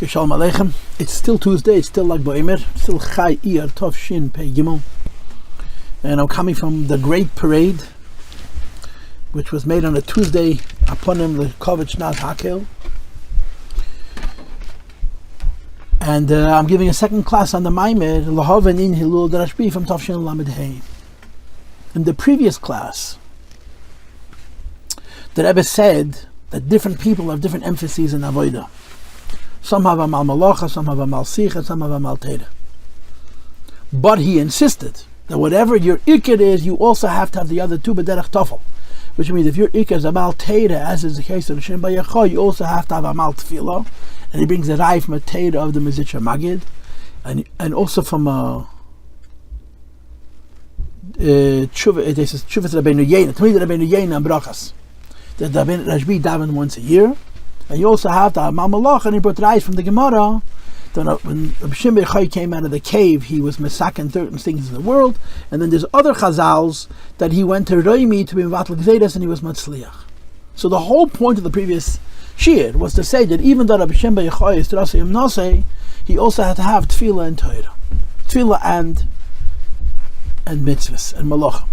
Shalom Aleichem. It's still Tuesday, it's still like Mamer, still Chai Iyar Tov Shin Pei Gimel. And I'm coming from the great parade, which was made on a Tuesday upon him, the Kovach Naz Hakel. And I'm giving a second class on the Mamer, Lihavin Inyan Hilula DiRaShbI from Tov Shin Lamed Hey. In the previous class, the Rebbe said that different people have different emphases in Avodah. Some have a mal malacha, some have a mal sicha, some have a mal teda. But he insisted that whatever your ikir is, you also have to have the other two b'derech tofel. Which means if your ikir is a mal teda, as is the case of the Shem Bayachoy, you also have to have a mal tefillah. And he brings the rai from a teda of the Mezitcha Magid, and also from a tshuva, it says tshuva to Rabbeinu Yena, to me the Rabbeinu Yena and brachas. That RaShbI daven once a year. And you also have the Mal Malach, and he brought rice from the Gemara. When Rabbi Shimon Yochai came out of the cave, he was mesaken certain things in the world. And then there's other chazals that he went to Roimi to be Mevatel Gzeiros, and he was Matzliach. So the whole point of the previous shiur was to say that even though Rabbi Shimon Yochai is Toraso Umnaso, he also had to have tefillah and Torah, tefillah and mitzvahs and malachim.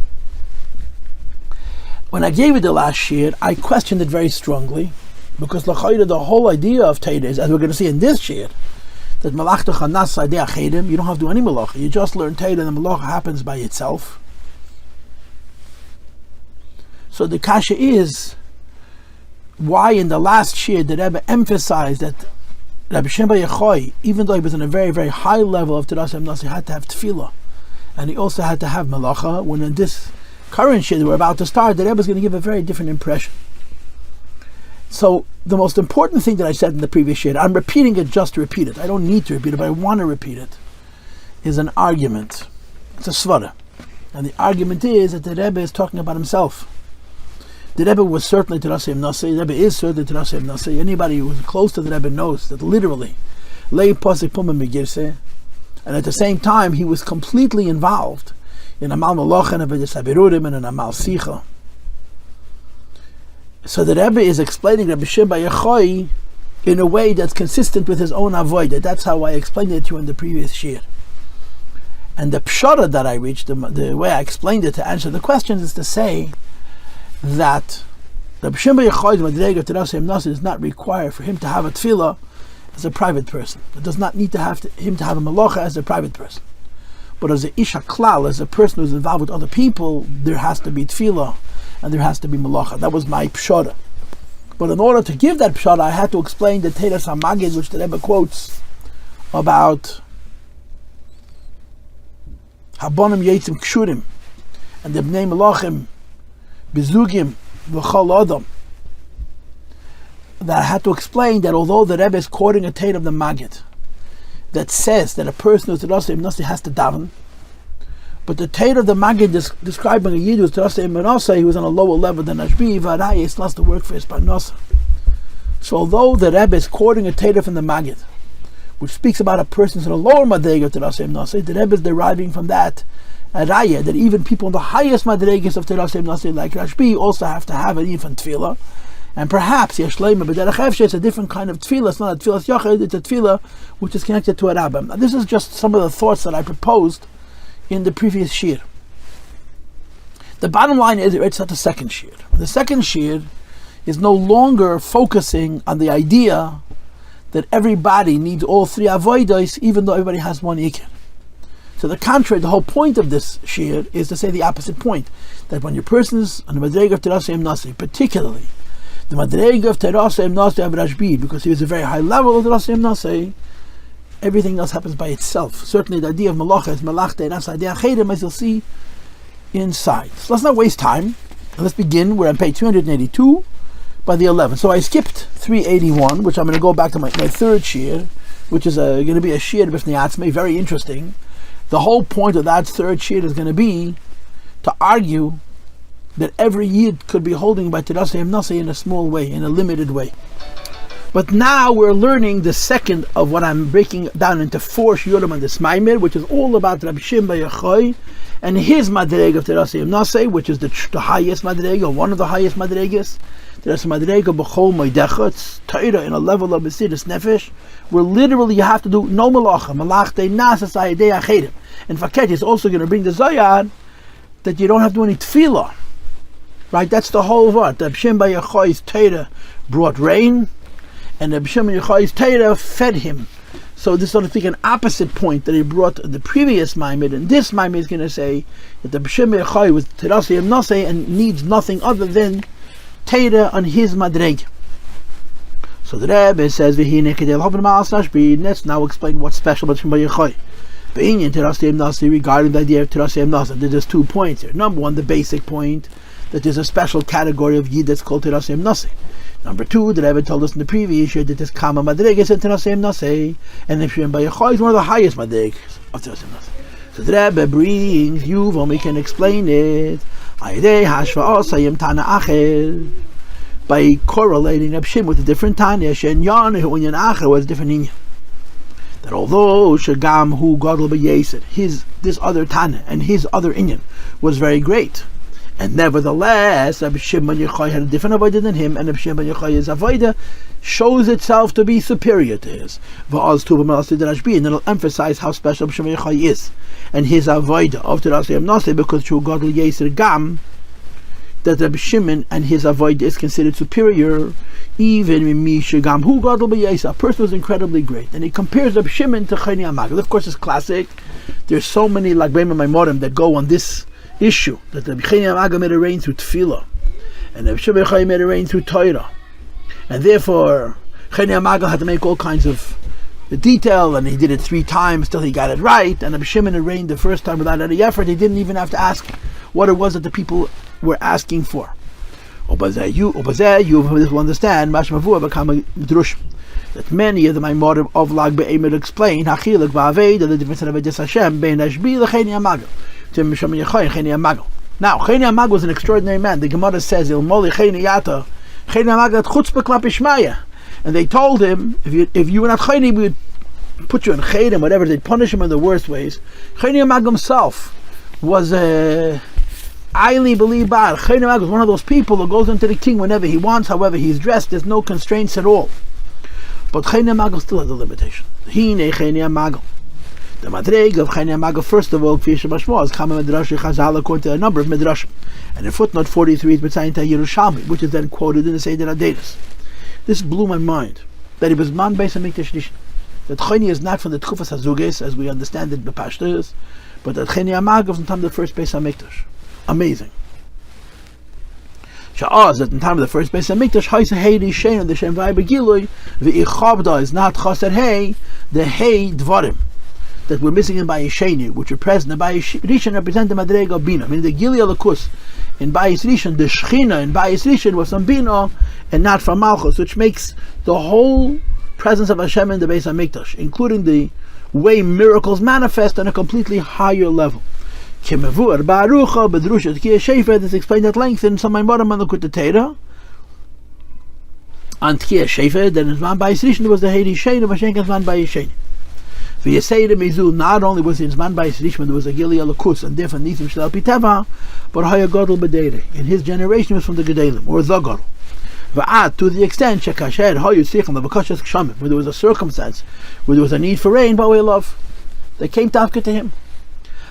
When I gave it the last shiur, I questioned it very strongly. Because the whole idea of Torah is, as we're going to see in this shiur, that melachtach Parnassa achrim, you don't have to do any malacha. You just learn Torah and the malacha happens by itself. So the kasha is, why in the last shiur the Rebbe emphasized that Rabbi Shimon Yochai, even though he was on a very, very high level of Toraso Umnaso, he had to have tefillah. And he also had to have malacha, when in this current shiur that we're about to start, the Rebbe is going to give a very different impression. So the most important thing that I said in the previous shiur, I'm repeating it just to repeat it. I don't need to repeat it, but I want to repeat it, is an argument. It's a svara. And the argument is that the Rebbe is talking about himself. The Rebbe was certainly Toraso Umnaso. The Rebbe is certainly Toraso Umnaso. Anybody who is close to the Rebbe knows that literally, lei posik puma megirse, and at the same time he was completely involved in a mal malacha and a Birurim and in a mal sicha. So the Rebbe is explaining Rabbi Shimon Yochai in a way that's consistent with his own avodah. That's how I explained it to you in the previous shiur. And the pshara that I reached, the way I explained it to answer the questions, is to say that Rabbi Shimon Yochai's madrega Toraso Umnaso does not require for him to have a tefillah as a private person. It does not need to have him to have a malacha as a private person. But as a isha klal, as a person who's involved with other people, there has to be tefillah and there has to be malacha. That was my pshara. But in order to give that pshara, I had to explain the Teras HaMagid, which the Rebbe quotes about Habonim Yitzim Kshurim and the Bnei Malachim Bizugim V'chol Adam. That I had to explain that although the Rebbe is quoting a Teira of the Magid that says that a person who's Toraso Umnaso has to daven, but the Torah of the Magid describing a Yid who's Toraso Umnaso, he was on a lower level than RaShbI, Varaya, it's lost to work for his Parnassa. So although the Rebbe is quoting a Torah from the Magid, which speaks about a person who's on a lower madrega of Toraso Umnaso, the Rebbe is deriving from that a raya that even people in the highest madregas of Toraso Umnaso, like RaShbI, also have to have an infant tefillah. And perhaps Yeshleima b'derech efshe, it's a different kind of tefillah. It's not a tefillah yachid, it's a tefillah which is connected to a rabbi. Now, this is just some of the thoughts that I proposed in the previous shiur. The bottom line is, it's not the second shiur. The second shiur is no longer focusing on the idea that everybody needs all three avodos, even though everybody has one ikir. So the contrary, the whole point of this shiur is to say the opposite point, that when your person is on the madrega of Toraso Umnaso, particularly the madrega of Toraso Umnaso of RaShbI, because he was a very high level of Toraso Umnaso, everything else happens by itself. Certainly the idea of malacha is melachte, na'aseit achrim, as you'll see inside. So let's not waste time. Let's begin. We're on page 282 by the 11th. So I skipped 381, which I'm going to go back to my third shiur, which is going to be a shiur b'fnei atzmei, very interesting. The whole point of that third shiur is going to be to argue that every Yid could be holding by Toraso Umnaso in a small way, in a limited way. But now we're learning the second of what I'm breaking down into 4 shiurim on this Mamer, which is all about Rabbi Shimon Yochai and his madrega of Toraso Umnaso, which is the highest madrega, one of the highest madregas. Toraso madrega b'chol moedecha, it's Torah in a level of Mesiras Nefesh, where literally you have to do no malacha, mלאכתו נעשית על ידי אחרים. In fact, he's also going to bring the Zayad that you don't have to do any tefillah. Right, that's the whole word. The B'Shem B'Yachai's Torah brought rain, and the B'Shem B'Yachai's Torah fed him. So this is, so to speak, an opposite point that he brought the previous Mamer, and this Mamer is going to say that the B'Shem B'Yachai was Toraso Umnaso and needs nothing other than Torah on his madreg. So the Rabbi says, let's now explain what's special about B'Shem B'Yachai. Inyan Toraso Umnaso, regarding the idea of Toraso Umnaso, there's 2 points here. Number one, the basic point, that there's a special category of Yid that's called Toraso Umnaso. Number 2, the Rabbi told us in the previous year that this Kama Madregas in Toraso Umnaso, and the B'Shem B'Yachai is one of the highest Madregas of Toraso Umnaso. So the Rabbi brings Yuval, we can explain it by correlating Abshim with a different Tanya, Inyan Hilula was different Inyan. That although Shagam Hu Gadol B'Yesed, this other Tana and his other Inyan was very great, and nevertheless Rabbi Shimon Yochai had a different avodah than him, and Rabbi Shimon Yochai's avodah shows itself to be superior to his. Mלאכתו DiRaShbI, and it'll emphasize how special Rabbi Shimon Yochai is and his avodah of Toraso Umnaso, because Shu Gadol Yesed Gam, that Rabbi Shimon and his avodah is considered superior, even Gam Hu Gadol B'Yesed. A person was incredibly great, and he compares Rabbi Shimon to Chayni HaMagal. Of course, it's classic. There's so many like Mamer Maimorim that go on this issue, that the Chayni HaMagal made it rain through Tefillah, and Rabbi Shimon Yochai made it rain through Torah, and therefore Chayni HaMagal had to make all kinds of the detail, and he did it 3 times till he got it right, and Rabbi Shimon had reigned the first time without any effort. He didn't even have to ask what it was that the people were asking for. You will understand that many of the Maimorim of Lag B'Emer explain Hachiluk V'Aved, the difference in Avodas Hashem bein RaShbI l'Chayni HaMagal to B'Shem Yochai Chayni HaMagal. Now Chayni HaMagal was an extraordinary man. The Gemara says Il Moli Chayni Yata Chayni HaMagal Chutzpah Klapi Shmaya, and they told him if you were not Chayni, we would put you in Chayim, whatever. They'd punish him in the worst ways. Chayni HaMagal himself was highly believed by Chayni HaMagal was one of those people who goes into the king whenever he wants, however he's dressed. There's no constraints at all. But Chayni HaMagal still has a limitation. Hine Chayni HaMagal. The madreg of Chayni HaMagal, first of all, is Kama Midrash Chazal, according to a number of Midrashim. And in footnote 43 is B'tzayin Ta Yerushalmi, which is then quoted in the Seder HaDeiros. This blew my mind, that it was Man Beis HaMikdash Rishon. That Chayni is not from the Tkufas HaZuges, as we understand it, B'Pashtus, but that Chayni HaMagal from the time of the first Beis HaMikdash. Amazing. Sha'az, that in the time of the first Beis HaMikdash, Haisa Hei Rishen, and the Shem V'ai Begilui, V'ichabda is not Chaser Hei, the Hei Dvarim, that we're missing in Bayis Sheni, which are present in Bayis Rishon, represent the Madrega of Bina. I mean, the Gilia Lakus in Bayis Rishon, the Shechina in Bayis Rishon was from Bina and not from Malchus, which makes the whole presence of Hashem in the Beis HaMikdash, including the way miracles manifest, on a completely higher level. Kemevur Barucha Bedrushat Kia Shefer, this explained at length in some Maimorim on the Torah. And Kia Shefer, then in Zman Bayis Rishon, there was the Hei Rishen of Hashem Zman Bayis Sheni. Not only was in Zman Bayis Rishon there was a Gilia Lakus and different Nisim Shel Piteva, but Haya Gadol B'Deire. In his generation was from the Gedalim, or the Gadol. V'ad, to the extent Shekasher Hayu Tzichem L'Vakashas Kshamim, where there was a circumstance where there was a need for rain, by way of love, they came Tafka to him.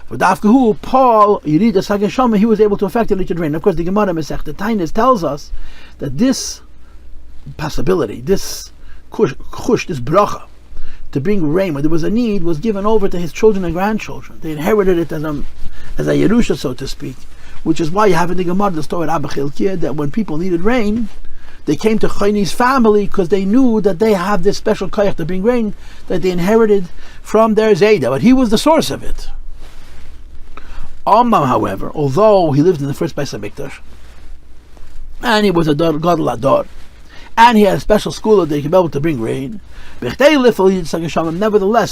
For Dafkahu, Paul, Yirid Asag Shama, he was able to effect it rain. Of course, the Gemara Masechta Tainis tells us that this possibility, this kush, this bracha, to bring rain when there was a need, was given over to his children and grandchildren. They inherited it as a Yerusha, so to speak, which is why you have in the Gemara the story of Abba Chilkiah, that when people needed rain, they came to Chayni's family because they knew that they have this special koyach to bring rain that they inherited from their Zayda, but he was the source of it. Amam, however, although he lived in the first Beis HaMikdash, and he was a Gadol Ador, and he had a special school that they could be able to bring rain, nevertheless,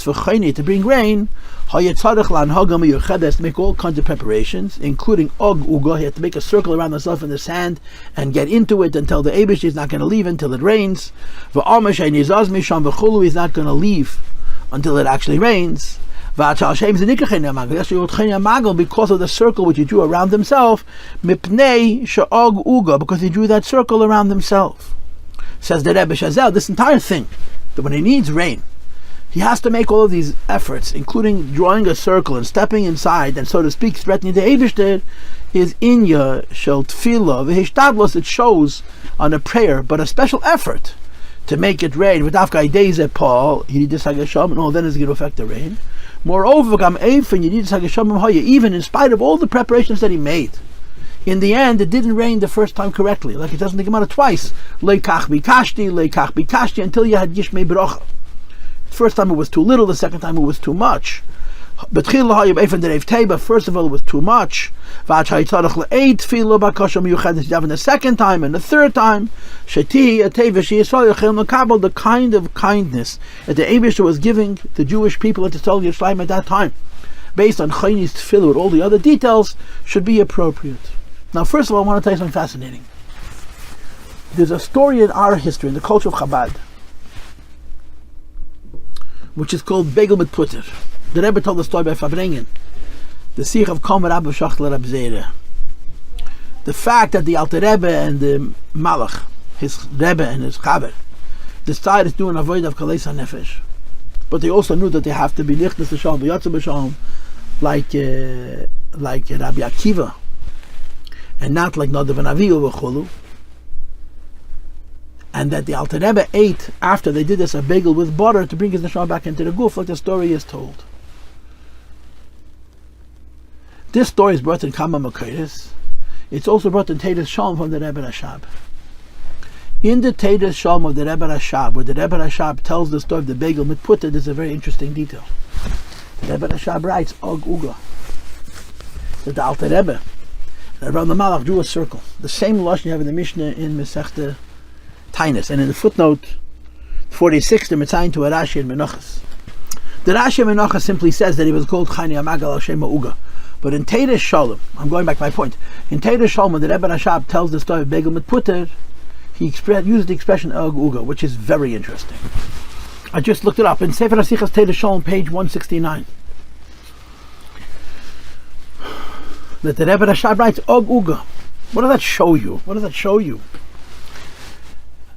for Chayni to bring rain, to make all kinds of preparations, including Og Uga, he had to make a circle around himself in the sand and get into it until the Eibush is not going to leave until it rains. He's not going to leave until it actually rains. Because of the circle which he drew around himself, because he drew that circle around himself. Says the Rebbe Shazel, this entire thing, that when he needs rain, he has to make all of these efforts, including drawing a circle and stepping inside, and so to speak, threatening the Eibishter, is Inya Shel Tefillah V'Hishtadlos. It shows on a prayer, but a special effort to make it rain. With Afkai Days at Paul, he did this Hagasham, and all then is going to affect the rain. Moreover, even in spite of all the preparations that he made, in the end, it didn't rain the first time correctly. Like it doesn't think about it twice. Leikach bikashti, until you had Yishmei Bracha. The first time it was too little, the second time it was too much. First of all, it was too much. The second time and the third time, the kind of kindness that the Eibishter was giving the Jewish people at the Tel Yerushalayim at that time, based on Chaynis Tefillah with all the other details, should be appropriate. Now, first of all, I want to tell you something fascinating. There's a story in our history, in the culture of Chabad, which is called Begel mit Putter. The Rebbe told the story by Fabrengen, the Sikh of Kom Rabbi Shachtel Rab Zera. The fact that the Alter Rebbe and the Malach, his Rebbe and his Chaber, decided to do an avoid of Kalei Nefesh, but they also knew that they have to be Lichtes L'Shalom, B'Yatzu B'Shalom, like Rabbi Akiva, and not like Nadav and Avihu V'Chulu, and that the Alter Rebbe ate, after they did this, a bagel with butter to bring his neshama back into the guf, like the story is told. This story is brought in Kama Makaitis. It's also brought in Teiras Shalom from the Rebbe Rashab. In the Teiras Shalom of the Rebbe Rashab, where the Rebbe Rashab tells the story of the bagel mit putter, there's a very interesting detail. The Rebbe Rashab writes, Og Uga, that the Alter Rebbe, around the Malach, drew a circle. The same lashon you have in the Mishnah in Masechta Tainus, and in the footnote 46, the Mitzayin to a Rashi in Menachas. The Rashi in Menachas simply says that he was called Chani Amagal Shema Uga. But in Teiras Shalom, I'm going back to my point, in Teiras Shalom, when the Rebbe Rashab tells the story of Begel mit Putter, he used the expression Og Uga, which is very interesting. I just looked it up in Sefer HaSichas Teiras Shalom, page 169. That the Rebbe Rashab writes Og Uga. What does that show you? What does that show you?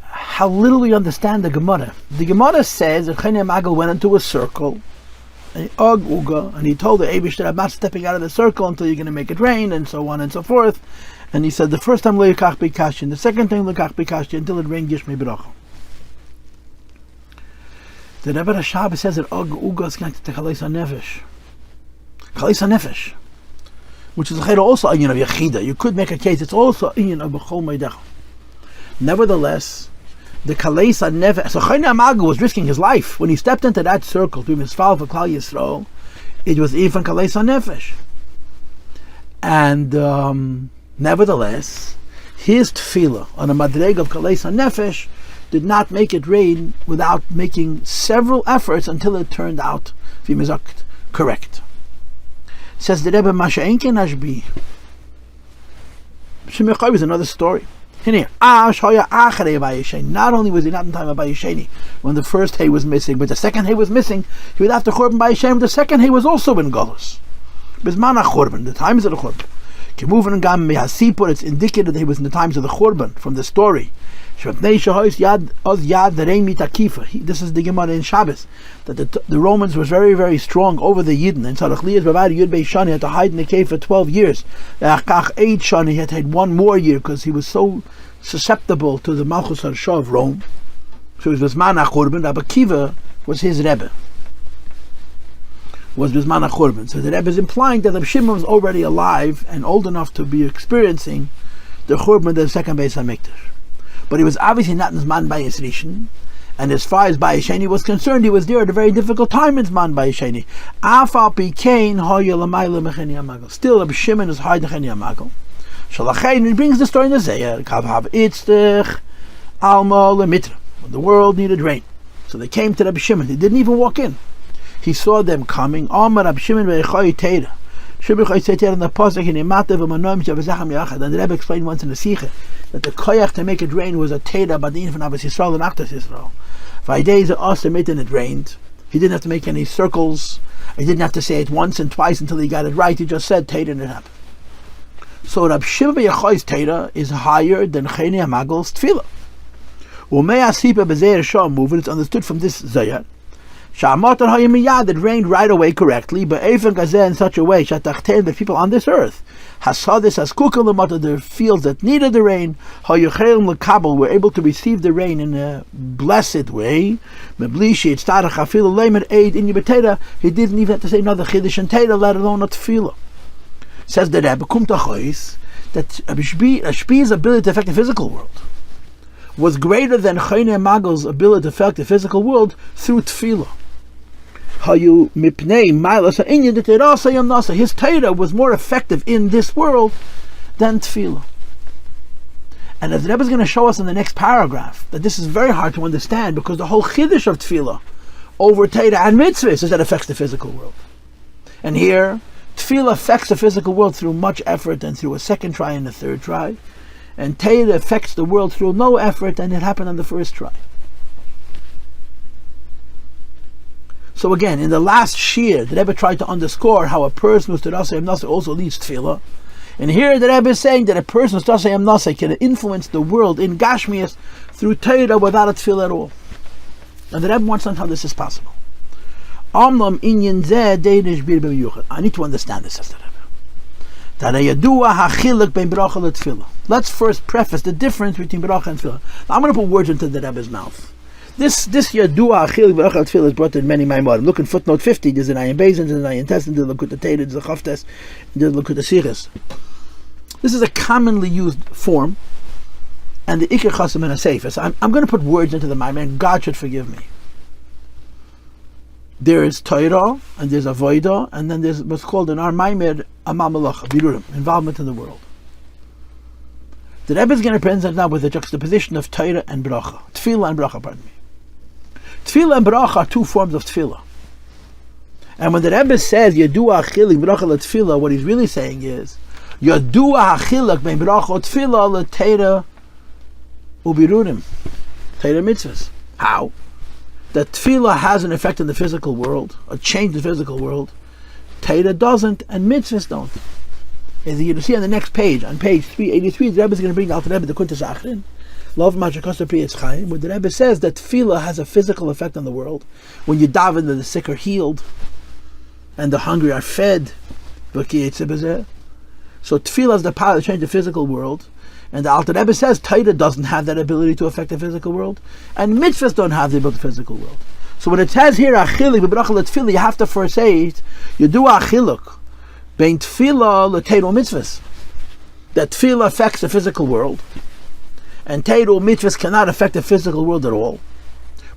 How little we understand the Gemara. The Gemara says that Chani Amagal went into a circle, and Og Uga, and he told the Eibishter, I'm not stepping out of the circle until you're going to make it rain, and so on and so forth. And he said the first time Leikach bikashti, the second time Leikach bikashti, until it rained Yishmei Bracha. The Rebbe Rashab says that Og Uga is connected to Chalei Nefesh. Chalei Nefesh, which is also a Inyan of Yechida. You could make a case, it's also a Inyan of B'chol Meidecha. Nevertheless, the Kalei Nefesh, so Chani Amagal was risking his life. When he stepped into that circle to be Misfal for Klal Yisrael, it was even Kalei Nefesh. And nevertheless, his tefillah on a madreg of Kalei Nefesh did not make it rain without making several efforts until it turned out correct. Says the Rebbe, Masha'enken RaShbI. Shemichai is another story. Not only was he not in time of Bayesheni when the first hay was missing, but the second hay was missing. He would have to Churban Bayesheni. The second hay was also in Golus. Bismana Churban, the times of the Churban. It's indicated that he was in the times of the Churban from the story. This is the Gemara in Shabbos, that the Romans was very, very strong over the Yidden. And Tzarech Liyas Bavadi Yud Bei Shani had to hide in the cave for 12 years. Achach 8 Shani he had to hide 1 more year because he was so susceptible to the Malchus Harsha of Rome. So it was Bisman HaChurban. Rabbi Akiva was his Rebbe. Was Bisman HaChurban. So the Rebbe is implying that Rabbi Shimon was already alive and old enough to be experiencing the Churban of the second Beis HaMikdash. But he was obviously not in Zman Bayis Rishon, and as far as Bayesheni was concerned, he was there at a very difficult time in Zman Bayesheni. Afal Pikein Hoya Lamayla Mecheni Amagal. Still, Rabbi Shimon is high Mecheni Amagal. Shalachein, he brings the story in the Zeyer. Kavhav Itztich Alma Lemitra. The world needed rain, so they came to Rabbi Shimon. They didn't even walk in. He saw them coming. Amar Rabbi Shimon ve'Echai Teira. And the Rebbe explained once in the Sikha that the koyach to make it rain was a teira badin from Abbas Yisrael and Achtas Yisrael. 5 days it also made and it rained. He didn't have to make any circles. He didn't have to say it once and twice until he got it right. He just said Teda and it happened. So Rabbi Shimon bar Yochai's Teda is higher than Cheni HaMagel's Tefillah. It's understood from this Zayar. It rained right away correctly, but in such a way that people on this earth, the fields that needed the rain, were able to receive the rain in a blessed way. He didn't even have to say another Chiddush and Teda, let alone a Tefillah. Says the Rebbe, that RaShbi's ability to affect the physical world was greater than Choni HaMagel's ability to affect the physical world through Tefillah. His Torah was more effective in this world than Tefillah. And as the Rebbe is going to show us in the next paragraph, that this is very hard to understand because the whole Chiddush of Tefillah over Torah and mitzvahs is that it affects the physical world. And here, Tefillah affects the physical world through much effort and through a second try and a third try. And Torah affects the world through no effort, and it happened on the first try. So again, in the last shiur, the Rebbe tried to underscore how a person who's Toraso Umnaso also leads Tefillah. And here the Rebbe is saying that a person who's Toraso Umnaso can influence the world in Gashmias through Torah without a Tefillah at all. And the Rebbe wants to know how this is possible. I need to understand this, says the Rebbe. Let's first preface the difference between bracha and tefillah. Now, I'm going to put words into the Rebbe's mouth. This Yadua Achil Bracha Tefillah is brought in many Maimorim. Look in footnote 50. There's an Ayin Beis, there's an Ayin Tes, there's a Lekutei Teda, there's a Chavtes, there's a Lekutei Sichos. This is a commonly used form, and the Iker Chasam and a Sefer. So I'm going to put words into the Maimon, and God should forgive me. There is Torah, and there's Avodah, and then there's what's called in our Mamer Amal Malacha, Birur, involvement in the world. The Rebbe is going to present now with the juxtaposition of Torah and Bracha. Tefillah and Bracha, pardon me. Tefillah and Bracha are two forms of Tefillah. And when the Rebbe says, Yadua Achilik Bracha L'Tefillah, what he's really saying is, Yadua Achilik Ben Bracha L'Tefillah L'Teira Ubirurim. Teira Mitzvahs. How? That Tefillah has an effect in the physical world, a change in the physical world. Torah doesn't, and mitzvahs don't. As you can see on the next page, on page 383, the Rebbe is going to bring out the Rebbe the contradict Achrin, Love Machakosar Pri Yitzchayim, where the Rebbe says that Tefillah has a physical effect on the world. When you daven, the sick are healed, and the hungry are fed. So Tefillah has the power to change the physical world. And the Alter Rebbe says Torah doesn't have that ability to affect the physical world, and mitzvahs don't have the ability to affect the physical world. So when it says here Achilik b'bracha l'tefillah, you have to first say it. You do Achiluk bein tefillah l'teiro mitzvahs. That tefillah affects the physical world, and teiro mitzvahs cannot affect the physical world at all.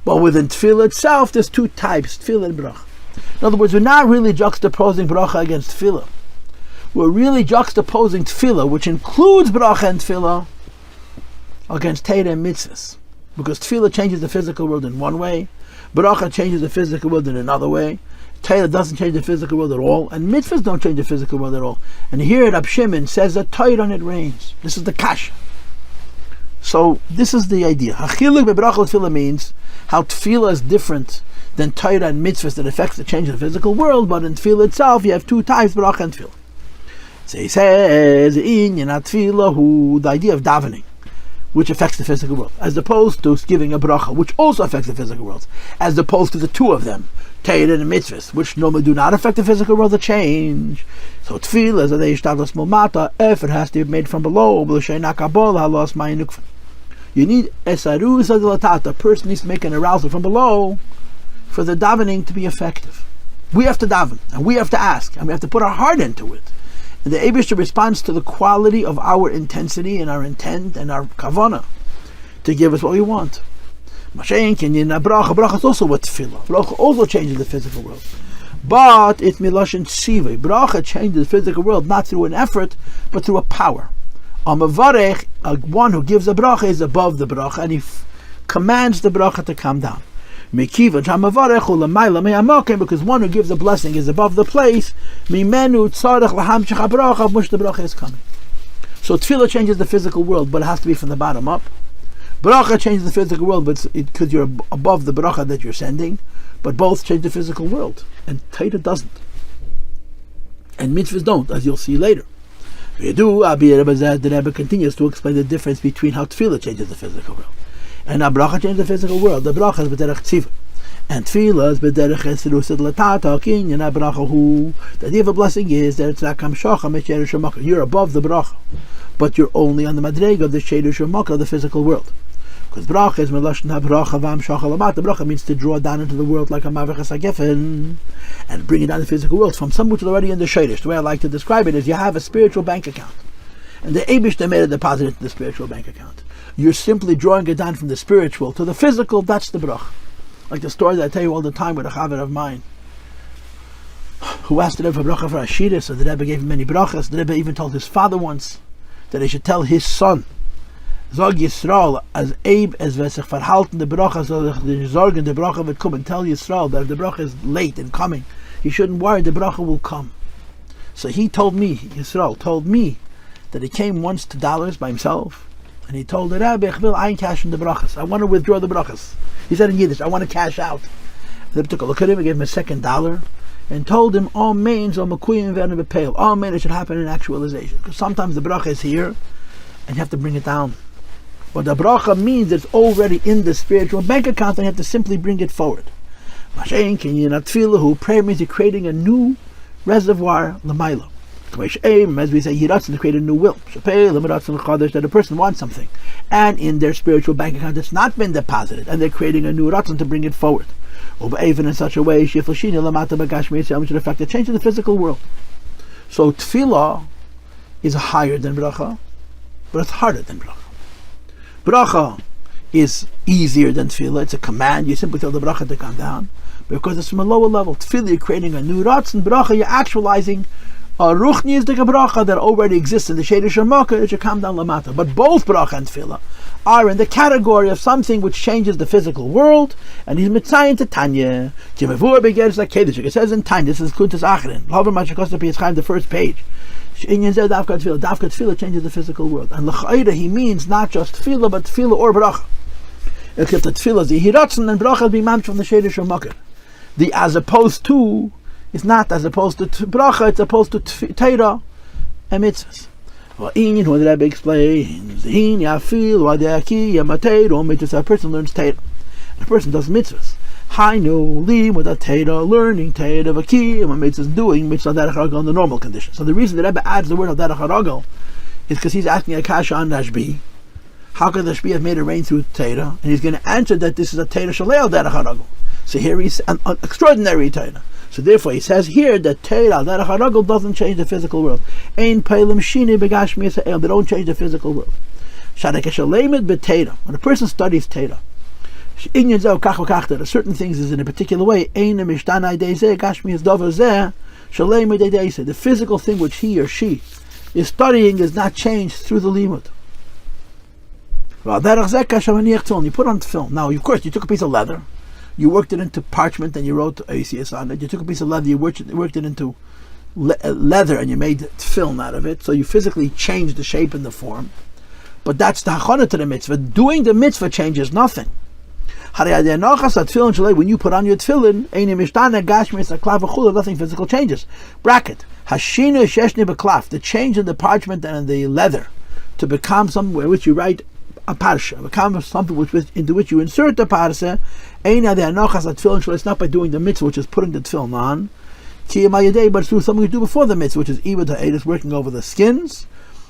But within tefillah itself, there's two types: tefillah and bracha. In other words, we're not really juxtaposing bracha against tefillah. We're really juxtaposing tefillah, which includes bracha and tefillah, against Torah and mitzvahs. Because tefillah changes the physical world in one way, bracha changes the physical world in another way, Torah doesn't change the physical world at all, and mitzvahs don't change the physical world at all. And here Rabbi Shimon says that Torah on it rains. This is the kasha. So this is the idea. Hachiluk bebracha tefillah means how tefillah is different than Torah and mitzvahs that affects the change of the physical world, but in tefillah itself you have two types, bracha and tefillah. So he says, Inyan Hilula, the idea of davening, which affects the physical world, as opposed to giving a bracha, which also affects the physical world, as opposed to the two of them, Torah and mitzvahs, which normally do not affect the physical world, the change. So tefillah is a deishtadlos momata, effort has to be made from below, you need esaru zadilatata, a person needs to make an arousal from below for the davening to be effective. We have to daven, and we have to ask, and we have to put our heart into it. And the Eibishter responds to the quality of our intensity and our intent and our kavanah to give us what we want. Bracha is also what tefillah. Bracha also changes the physical world. But it's miloshin tzivay. Bracha changes the physical world not through an effort, but through a power. Amavarech, one who gives a bracha, is above the bracha, and he commands the bracha to come down. Because one who gives a blessing is above the place, lahamshich of which the bracha is coming. So tefillah changes the physical world, but it has to be from the bottom up. Bracha changes the physical world, but because you're above the bracha that you're sending, but both change the physical world. And Torah doesn't. And mitzvahs don't, as you'll see later. The Rebbe continues to explain the difference between how tefillah changes the physical world. And how bracha changes the physical world. The bracha is b'derech tziva. And tefillah is b'derech esrusad latata kinyan ha-bracha hu. The idea of a blessing is that it's like you're above the bracha, but you're only on the madrega of the sheder shemaka of the physical world. Because bracha is melashon ha-bracha v'amshacha lamata. Bracha means to draw down into the world like a mavrechas hagefen and bring it down to the physical world from some which is already in the sheder. The way I like to describe it is you have a spiritual bank account, and the Eibishter made a deposit into the spiritual bank account. You're simply drawing it down from the spiritual to the physical. That's the bracha. Like the story that I tell you all the time with a chavir of mine who asked the Rebbe for bracha for Ashira, so the Rebbe gave him many brachas. The Rebbe even told his father once that he should tell his son, Zog Yisrael, as Eib as vesich verhalten the bracha, so the Zorgen the bracha would come, and tell Yisrael that if the bracha is late in coming, he shouldn't worry, the bracha will come. So he told me, Yisrael told me, that he came once to dollars by himself, and he told the Rabbi, ich will eincash the brachas. I want to withdraw the brachas. He said in Yiddish, I want to cash out. The Rebbe took a look at him and gave him a $2 and told him, all mains are makuyim v'enu b'peil. All main, it should happen in actualization. Because sometimes the bracha is here, and you have to bring it down. But the bracha means it's already in the spiritual bank account, and you have to simply bring it forward. Mashen kinyan atfilah, prayer means you're creating a new reservoir, l'mayla. As we say, to create a new will. That a person wants something, and in their spiritual bank account it's not been deposited, and they're creating a new ratzon to bring it forward. Even in such a way, which should affect the change in the physical world. So tefillah is higher than bracha, but it's harder than bracha. Bracha is easier than tefillah. It's a command. You simply tell the bracha to come down, because it's from a lower level. Tefillah, you're creating a new ratzon. Bracha, you're actualizing a ruchni is the bracha that already exists in the sheder shemaka. It should come down lamata. But both bracha and tefillah are in the category of something which changes the physical world, and he's mitzayin to Tanya. It says in Tanya, this is kuntas achren. The first page. Inyan tefillah changes the physical world, and l'chayda he means not just tefillah, but tefillah or bracha. Except that tefillah is the hiratzon and bracha be mamsh from the sheder shemaka. The as opposed to is not as opposed to bracha, it's opposed to Torah and mitzvahs. Well, Inyan, what the Rabbi explains, a person learns Torah, and a person does mitzvahs. Hainu, lim with a Torah, learning Torah, v'ki, and mitzvahs doing mitzvah derech haragel in the normal condition. So the reason the Rebbe adds the word of derech haragel is because he's asking a kasha on RaShbI. How could RaShbI have made it rain through Torah? And he's going to answer that this is a Torah shalei derech haragel. So here he's an extraordinary Torah. So therefore he says here that Torah, derech haragel, doesn't change the physical world. Ein peilim shini begashmi yisrael. They don't change the physical world. Shadekeshalemed b'Torah. When a person studies Torah, Inyan zeh kach v'kach, that a certain things is in a particular way. Ein mishtanai deizeh gashmi is davar zeh shalemed deizeh. The physical thing which he or she is studying is not changed through the limud. You put on film. Now, of course, you took a piece of leather, you worked it into parchment, and you wrote ACS on it. You took a piece of leather, you worked it into leather, and you made film out of it. So you physically changed the shape and the form. But that's the hachana to the mitzvah. Doing the mitzvah changes nothing. When you put on your tefillin, nothing physical changes. Bracket. The change in the parchment and the leather to become somewhere which you write a parsha, become something into which you insert the parsha. It's not by doing the mitzvah, which is putting the tefillin on, but it's through something you do before the mitzvah, which is even the is working over the skins,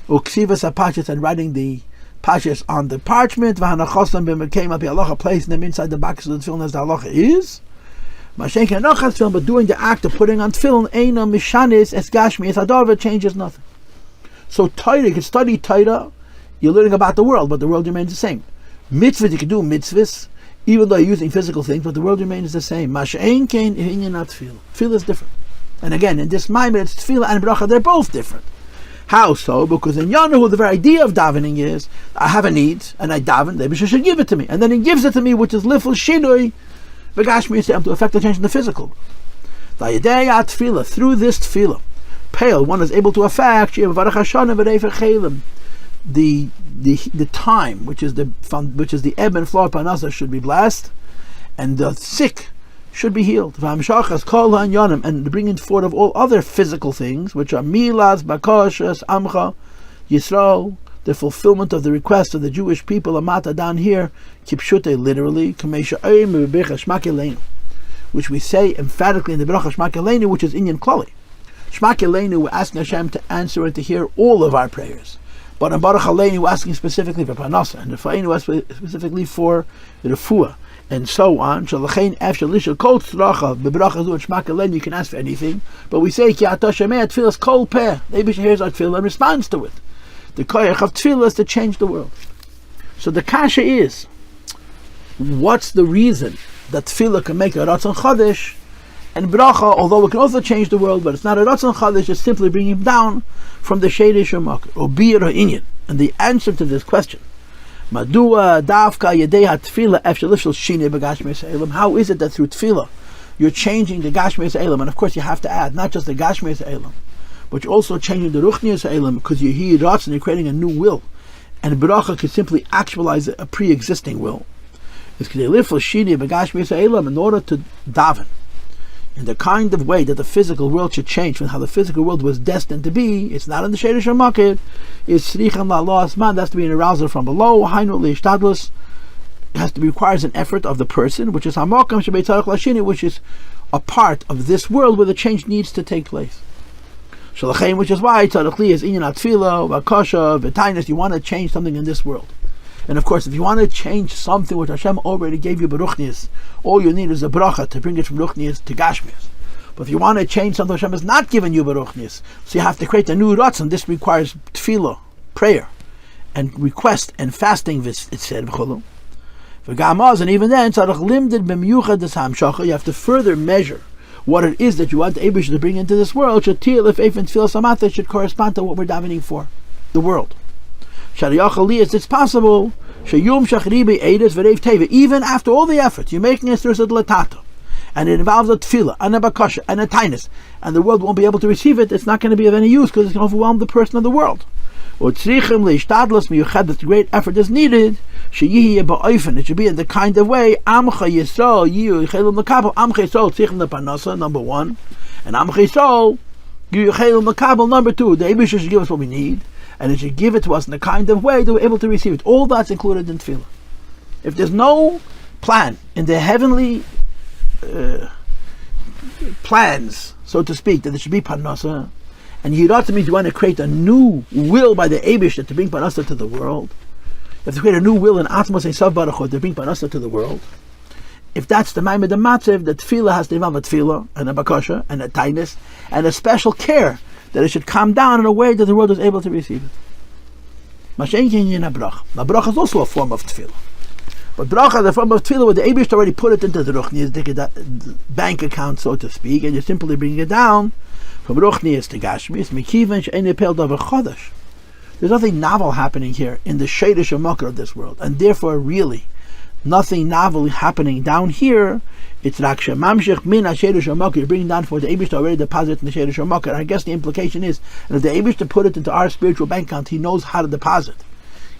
or and writing the pashas on the parchment, placing them inside the box of the tefillin as the halacha is. But doing the act of putting on tefillin, changes nothing. So Torah, you can study Torah, you're learning about the world, but the world remains the same. Mitzvahs, you can do mitzvahs, even though you're using physical things, but the world remains the same. Tefillah is different. And again, in this Mamer, it's tefillah and bracha, they're both different. How so? Because in Yanahu, the very idea of davening is, I have a need, and I daven, the Rebbe should give it to me. And then he gives it to me, which is liful shinoi, v'gashmi yisrael, to affect the change in the physical. Through this tefillah, pale, one is able to affect, the time, which is the ebb and flow of Parnassa, should be blessed, and the sick should be healed. And the bringing forward of all other physical things, which are milas, bakashas, amcha, Yisrael, the fulfillment of the request of the Jewish people, amata down here, kipshute, literally, which we say emphatically in the bracha Shma Keleinu, which is Inyan Klali. Shma Keleinu, we're asking Hashem to answer and to hear all of our prayers. But in Baruch Aleinu, we're asking specifically for Parnassa, and Refainu specifically for the Refuah, and so on. Shalachein after Lishal Kol Tzracha, Bebracha Zu and Shma Keleinu, you can ask for anything. But we say, Ki Ata Shemei Tfilas Kol Peh. Maybe she hears our tefillah and responds to it. The koyach of tefillah is to change the world. So the kasha is, what's the reason that tefillah can make a ratzon chadash, and bracha, although it can also change the world, but it's not a ratzon chadash, it's simply bringing him down from the sheidish shamak, or Birur Inyan. And the answer to this question, Madua davka yedei ha-tefillah efshel lifshel shine begashmei se'elam, how is it that through tefillah you're changing the gashmei se'elam? And of course you have to add, not just the gashmei se'elam, but you're also changing the ruchniya se'elam, because you're here and you're creating a new will. And bracha could simply actualize a pre-existing will. It's in order to daven in the kind of way that the physical world should change from how the physical world was destined to be. It's not in the sheidish shamakid. It's srichan la'Allah asman. That has to be an arousal from below. It has to be, requires an effort of the person, which is hamakam shebetzarech lashini, which is a part of this world where the change needs to take place. Shalachem, which is why tzarech li is inyan atfila, vakasha, v'tainis. You want to change something in this world. And of course, if you want to change something which Hashem already gave you beruchnias, all you need is a bracha to bring it from ruchnias to gashmias. But if you want to change something Hashem has not given you beruchnias, so you have to create a new ratzon. This requires tefillah, prayer, and request and fasting. It said v'cholu. And even then, you have to further measure what it is that you want the Eibush to bring into this world. Should correspond to what we're davening for, the world. It's possible, even after all the efforts, you're making it through a latata, and it involves a tefillah, and a bakasha, and a tainis, and the world won't be able to receive it. It's not going to be of any use because it's going to overwhelm the person of the world. The great effort is needed. It should be in the kind of way, number one, and number two. The Eibush should give us what we need, and it should give it to us in the kind of way that we're able to receive it. All that's included in tefillah. If there's no plan in the heavenly plans, so to speak, that there should be Parnassa, and Yirata means you want to create a new will by the Eibush to bring Parnassa to the world. You have to create a new will in Atmos and Sav Baruch to bring Parnassa to the world. If that's the Mamer the Matzev, the tefillah has to involve a tefillah, and a bakasha, and a tainis, and a special care that it should come down in a way that the world is able to receive it. Now bracha is also a form of tefillah. But bracha is a form of tefillah where the Eibush already put it into the ruchnias, the bank account, so to speak, and you're simply bringing it down from ruchnias to gashmis. There's nothing novel happening here in the sheidish shamakar of this world, and therefore really nothing novel happening down here. It's raksha mamshich min sheidish shamakar. You're bringing down for the Eibush to already deposit in the sheidish shamakar. And I guess the implication is, and if the Eibush to put it into our spiritual bank account, he knows how to deposit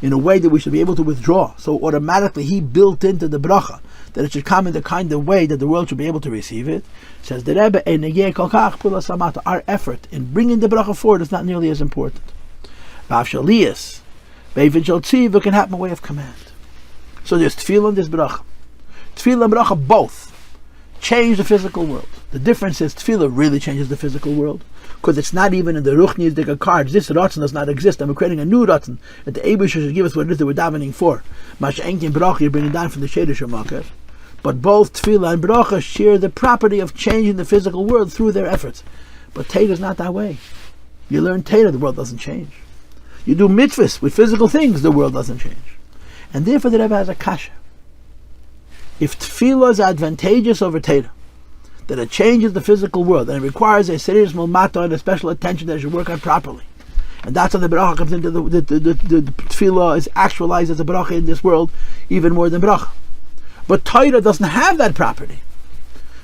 in a way that we should be able to withdraw. So automatically he built into the bracha that it should come in the kind of way that the world should be able to receive it. Says the Rebbe, our effort in bringing the bracha forward is not nearly as important. Can happen by way of command. So there's tefillah and there's bracha. Tefillah and bracha both change the physical world. The difference is tefillah really changes the physical world, because it's not even in the ruchnias the cards. This ratzon does not exist, and we're creating a new ratzon that the Eibush should give us what it is that we're davening for. Masha'enki and bracha, you're bringing down from the sheidish shamakar. But both tefillah and bracha share the property of changing the physical world through their efforts. But Torah is not that way. You learn Torah, the world doesn't change. You do mitzvahs with physical things, the world doesn't change. And therefore the Rebbe has a kasha. If tefillah is advantageous over Torah, that it changes the physical world, and it requires a serious mulmata and a special attention that it should work on properly, and that's how the bracha comes into the tefillah is actualized as a bracha in this world, even more than bracha. But Torah doesn't have that property.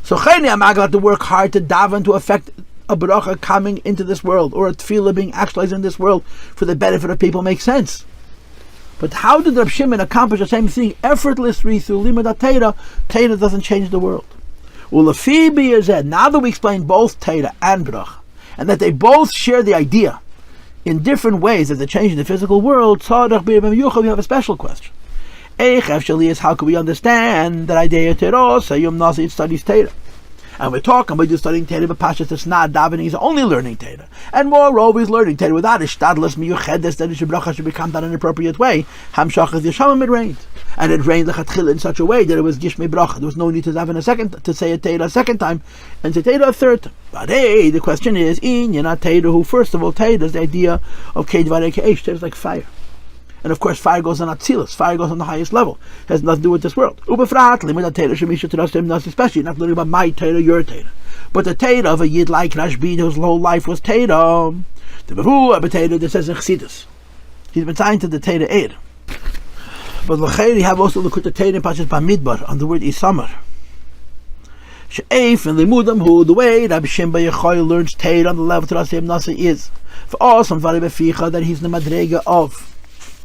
So Chayni Amag have to work hard to daven to affect a bracha coming into this world, or a tefillah being actualized in this world for the benefit of people, makes sense. But how did Reb Shimon accomplish the same thing effortlessly through limud Torah? Torah doesn't change the world. Now that we explain both Torah and bracha, and that they both share the idea in different ways that they're changing the physical world, we have a special question. How can we understand that idea of Toraso Umnaso studies Torah? And we're talking about just studying Torah, but Pashas it's not davening, he's only learning Torah. And moreover, he's learning Torah without ishtadlus miyuchedes, that the bracha should become done in an appropriate way. Hamshach is Yeshamim, it rained. And it rained lechatchila in such a way that it was gishmei bracha. There was no need to daven to say a Torah a second time, and to Torah a third time. But hey, the question is, Inyan Torah, who first of all, Torah is the idea of Kedvarei Ke'esh. Torah is like fire. And of course, fire goes on Atzilus. Fire goes on the highest level. It has nothing to do with this world. Especially not learning about my Torah, your Torah. But the Torah of a Yid like RaShbI, whose whole life was Torah. The Birur, a Torah that says in Chassidus. He's been signed to the Torah Eid. But L'chayri have also looked at the Torah in Pashas Bamidbar on the word Isamar. She'ef and Limudam, who the way Rabbi Shimba Yechoy learns Torah on the level Toraso Umnaso is. For us, on Vare Beficha, that he's the Madrega of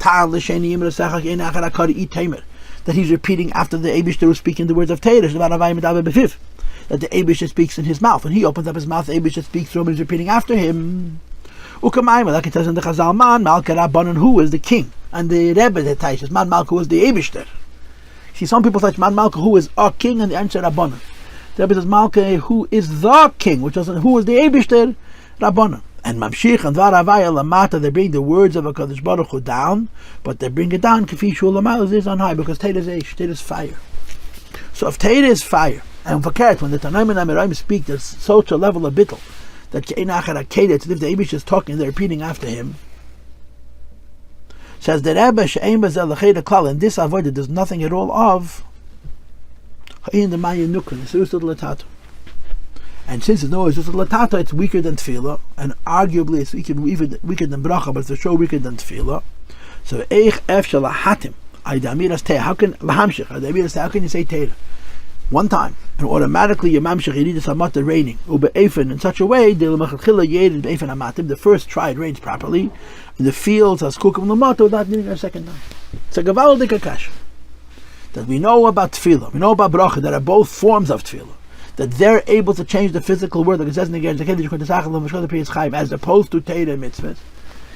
that he's repeating after the Eibishter who's speaking the words of Torah, that the Eibishter speaks in his mouth. When he opens up his mouth, the Eibishter speaks through him and is repeating after him. Like it says in the Chazal, Man Malka Rabbanon, who is the king, and the Rebbe that teaches Man Malka, who is the Eibishter. See, some people touch Man Malka, who is a king, and the answer Rabbanon. The Rebbe says Malka, who is the king, which is who is the Eibishter, Rabbanon. And Mamshich and Varavaya Lamata, they bring the words of HaKadosh Baruch Hu down, but they bring it down Kafi Shul Lamal is on high, because Torah is Eish, Torah is fire. So if Torah is fire, and Fakat, when the Tanaim and Amirayim speak, there's such a level of bittul that Ke'inachar HaKedah, it's as if the Eibush is talking, they're repeating after him. Says the Rebbe She'ein Bazel L'Cheda Klal, and this avoided, there's nothing at all of Ha'in the Maya Nukran, it's Usud L'Tato. And since there's no Latata, it's weaker than Tefillah, and arguably it's weaker than Bracha, but it's for sure weaker than Tefillah. So Eich Ef Shalahatim, Aydamiras Te'ah, how can Lahamshich, Aydamiras Te'ah, how can you say Te'ah? One time, and automatically your Mamshich, you need to Samat the raining, Ube'efen, in such a way, the first try it rains properly, in the fields, as Kukum Lamata, without needing a second time. It's a Gavaldik Akash. That we know about Tefillah, we know about Bracha, that are both forms of Tefillah. That they're able to change the physical world, like it says in the Gemara, as opposed to Torah and mitzvahs.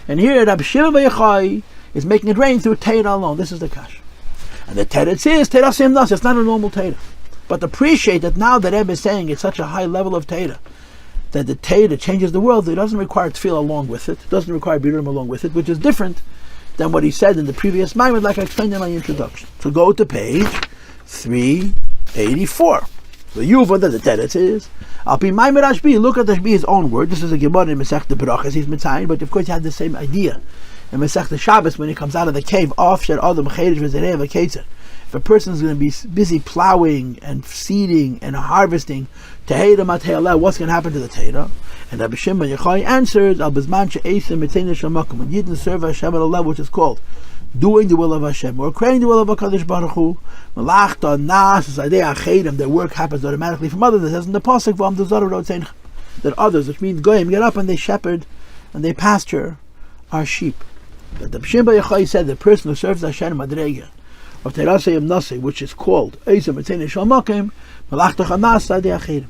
And here, Rabbi Shimon Yochai is making it rain through Torah alone. This is the kash. And the Torah says, Toraso Umnaso, it's not a normal Torah. But appreciate that now that Rebbe is saying it's such a high level of Torah, that the Torah changes the world, it doesn't require tefillah along with it, it doesn't require Birur along with it, which is different than what he said in the previous Mamer, like I explained in my introduction. So go to page 384. The Yuva that the Teretz is. I'll be Mamer RaShbI. Look at RaShbI's own word. This is a Gemara in Masechta Berachos. He's Mitzayin, but of course he had the same idea in Masechta Shabbos when he comes out of the cave. If a person is going to be busy plowing and seeding and harvesting, what's going to happen to the Torah? And Rabbi Shimon Yochai answered, when you didn't serve Hashem at a level which is called doing the will of Hashem, or creating the will of HaKadosh Baruch Hu, melakhto, na'asit, their work happens automatically from others. It says in the pasuk, that others, which means goyim, get up and they shepherd and they pasture our sheep. But the Shimba Yochai said the person who serves Hashem madrega of Toraso Umnaso, which is called Eisem Etzene Shal Makom, melakhto chanas adei achirim.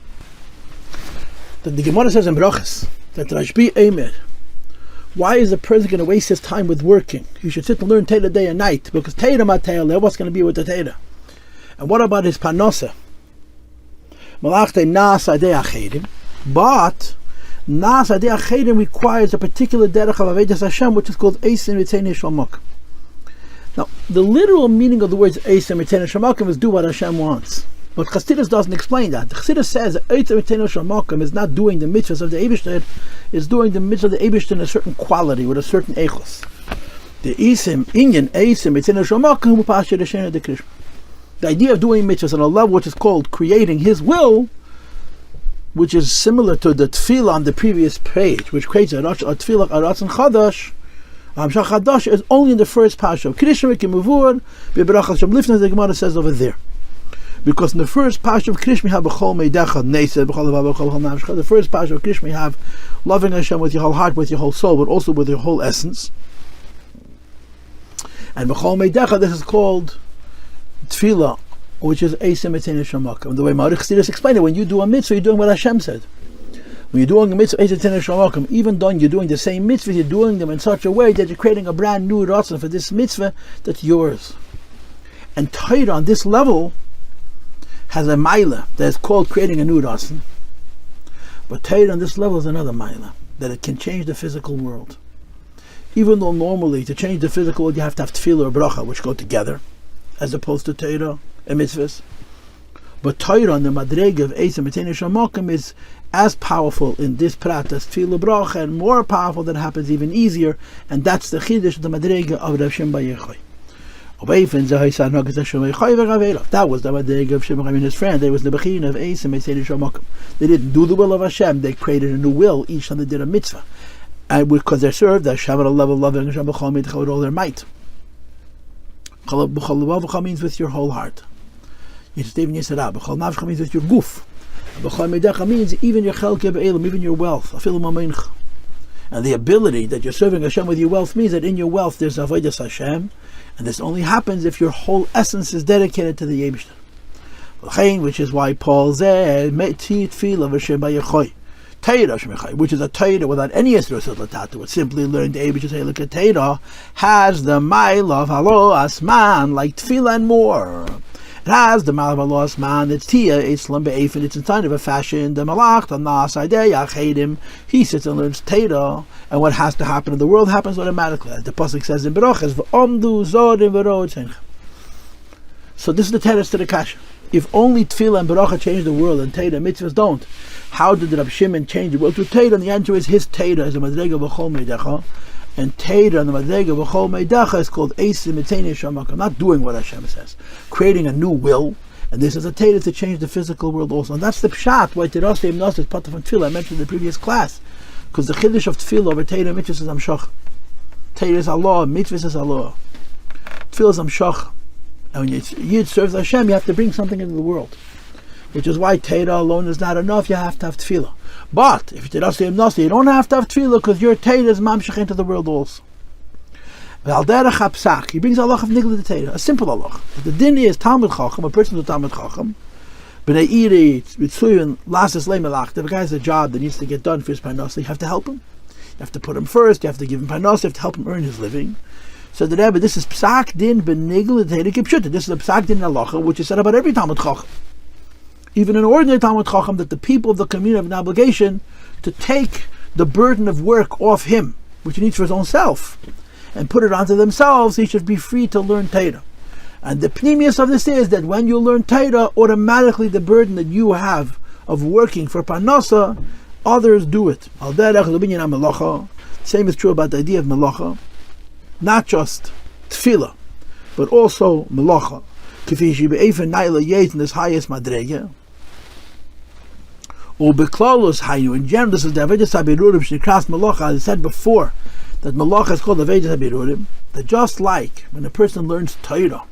Then the Gemara says in Brachos that RaShbI Eimer, why is a person going to waste his time with working? You should sit and learn Torah day and night, because Torah matayaleh, what's going to be with the Torah? And what about his Parnassa? Malachte na'aseh adei achirim, but na'aseh adei achirim requires a particular derech of avodas Hashem, which is called Eisem Etzene Shal Makom. Now, the literal meaning of the words Eisem Etzene Shal Makom is do what Hashem wants. But Chassidus doesn't explain that. The Chassidus says that Eisem Etzene Shal Makom is not doing the mitzvahs of the Eibishter, is doing the mitzvah of the Eibishter in a certain quality, with a certain echos. The Inyan Etzene Shal Makom Upashir Shena de Krishma. The idea of doing mitzvahs on a level which is called creating His will, which is similar to the tefillah on the previous page, which creates a tefillah Ratzon Chadash, Hamshach Chadash, is only in the first parsha. Krishma Kimuvur, Beberachas Shem Lifnei, the Gemara says over there. Because in the first parsha of Krishma, have b'chol meidecha, na'aseit b'chol levav b'chol nafshecha. The first parsha of Krishma, you have loving Hashem with your whole heart, with your whole soul, but also with your whole essence. And b'chol meidecha, this is called tefillah, which is asimitin shamakam. The way Marich Stidus explained it, when you do a mitzvah, you're doing what Hashem said. When you're doing a mitzvah, asimitin shamakam, even though you're doing the same mitzvah, you're doing them in such a way that you're creating a brand new ratzon for this mitzvah that's yours. And Torah on this level has a maila that is called creating a new ratzon. But Torah on this level is another maila, that it can change the physical world. Even though normally to change the physical world you have to have tefillah or bracha, which go together, as opposed to Torah and mitzvahs. But Torah on the madrega of Eisa Mitene Shamokim is as powerful in this prat as tefillah bracha, and more powerful, that happens even easier, and that's the chiddush of the madrega of RaShbI Yechoy. That was the madrega of Shimon and his friend. There was the bechin of Eisa Mitene Shamokim. They didn't do the will of Hashem, they created a new will each time they did a mitzvah. And because they served Hashem at a level of loving Hashem with all their might. Means with your whole heart. Means with your goof. Means even your chelke be'elim, even your wealth. And the ability that you're serving Hashem with your wealth means that in your wealth there's avodas Hashem, and this only happens if your whole essence is dedicated to the Yebishter. Which is why Paul said, which is a Torah without any esrosot latatu, it's simply learned the Eibush say look at Torah, has the mile of halo asman, like tefillah and more. It has the mile of halo asman, it's tia, it's lambe'efin, it's in kind of a fashion, the melachtah na'aseit achrim, he sits and learns Torah, and what has to happen in the world happens automatically. As the pasuk says in Berachas, v'omdu zodim v'ro'otzenchem. So this is the teretz to the kasha. If only tefillah and beracha change the world and Torah mitzvahs don't, how did Rabbi Shimon change the world? To Torah, and the answer is his Torah is a madrega b'chol meidecha, and Torah and the madrega b'chol meidecha is called esim mitene shamakam, not doing what Hashem says, creating a new will, and this is a Torah to change the physical world also. And that's the pshat why Toraso Umnaso is part of tefillah. I mentioned in the previous class, because the chiddush of tefillah over Torah mitzvahs is hamshach. Torah is Allah, mitzvahs is Allah. Tefillah is hamshach. And when Yid serves Hashem, you have to bring something into the world. Which is why Torah alone is not enough, you have to have tefillah. But if you're Toraso Umnaso, you don't have to have tefillah, because your Torah is mamshich into the world also. He brings a halach of nigla to Torah, a simple halach. The din is Talmud Chacham, a person who's Talmud Chacham, b'nei irit, mitzuyun, lasses le melachta. If a guy has a job that needs to get done for his Parnassa, you have to help him. You have to put him first, you have to give him Parnassa, you have to help him earn his living. So the Rebbe, this is psak din b'nigla to Torah kipshuta. This is a psak din halacha, which is said about every Talmud Chacham. Even an ordinary Talmud Chacham, that the people of the community have an obligation to take the burden of work off him, which he needs for his own self, and put it onto themselves. He should be free to learn Torah. And the pnimius of this is that when you learn Torah, automatically the burden that you have of working for Parnassa, others do it. Same is true about the idea of melacha, not just tefillah, but also melacha. In this highest madrega. In general, this is the Avodas HaBirurim Shnikras Melacha. As I said before, that Melacha is called Avodas HaBirurim. That just like when a person learns Torah,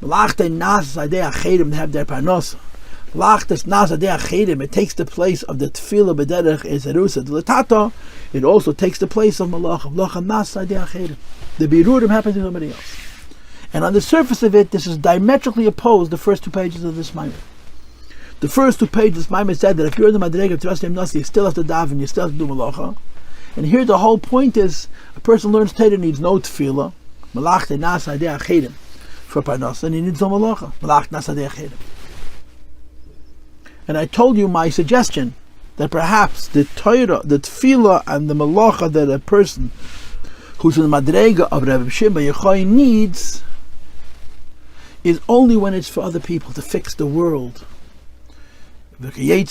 Melachtei Na'aseit Achrim, they have their Parnassa. Melachtei Na'aseit Achrim, it takes the place of the Tefillah B'derech Ezerusa D'Latata. It also takes the place of Melacha. Melacha Na'aseit Achrim. The Birurim happens to somebody else. And on the surface of it, this is diametrically opposed, the first two pages of this Mamer. The first two pages, Mamer said that if you're in the madrega of Toraso Umnaso, you still have to daven, you still have to do melacha. And here the whole point is, a person learns Torah needs no tefillah, melachtei na'aseit achrim, for Parnassa, and he needs no melacha, melachtei na'aseit achrim. And I told you my suggestion, that perhaps the Torah, the tefillah, and the melacha that a person who's in the madrega of RaShbI Yechoy needs is only when it's for other people, to fix the world. But the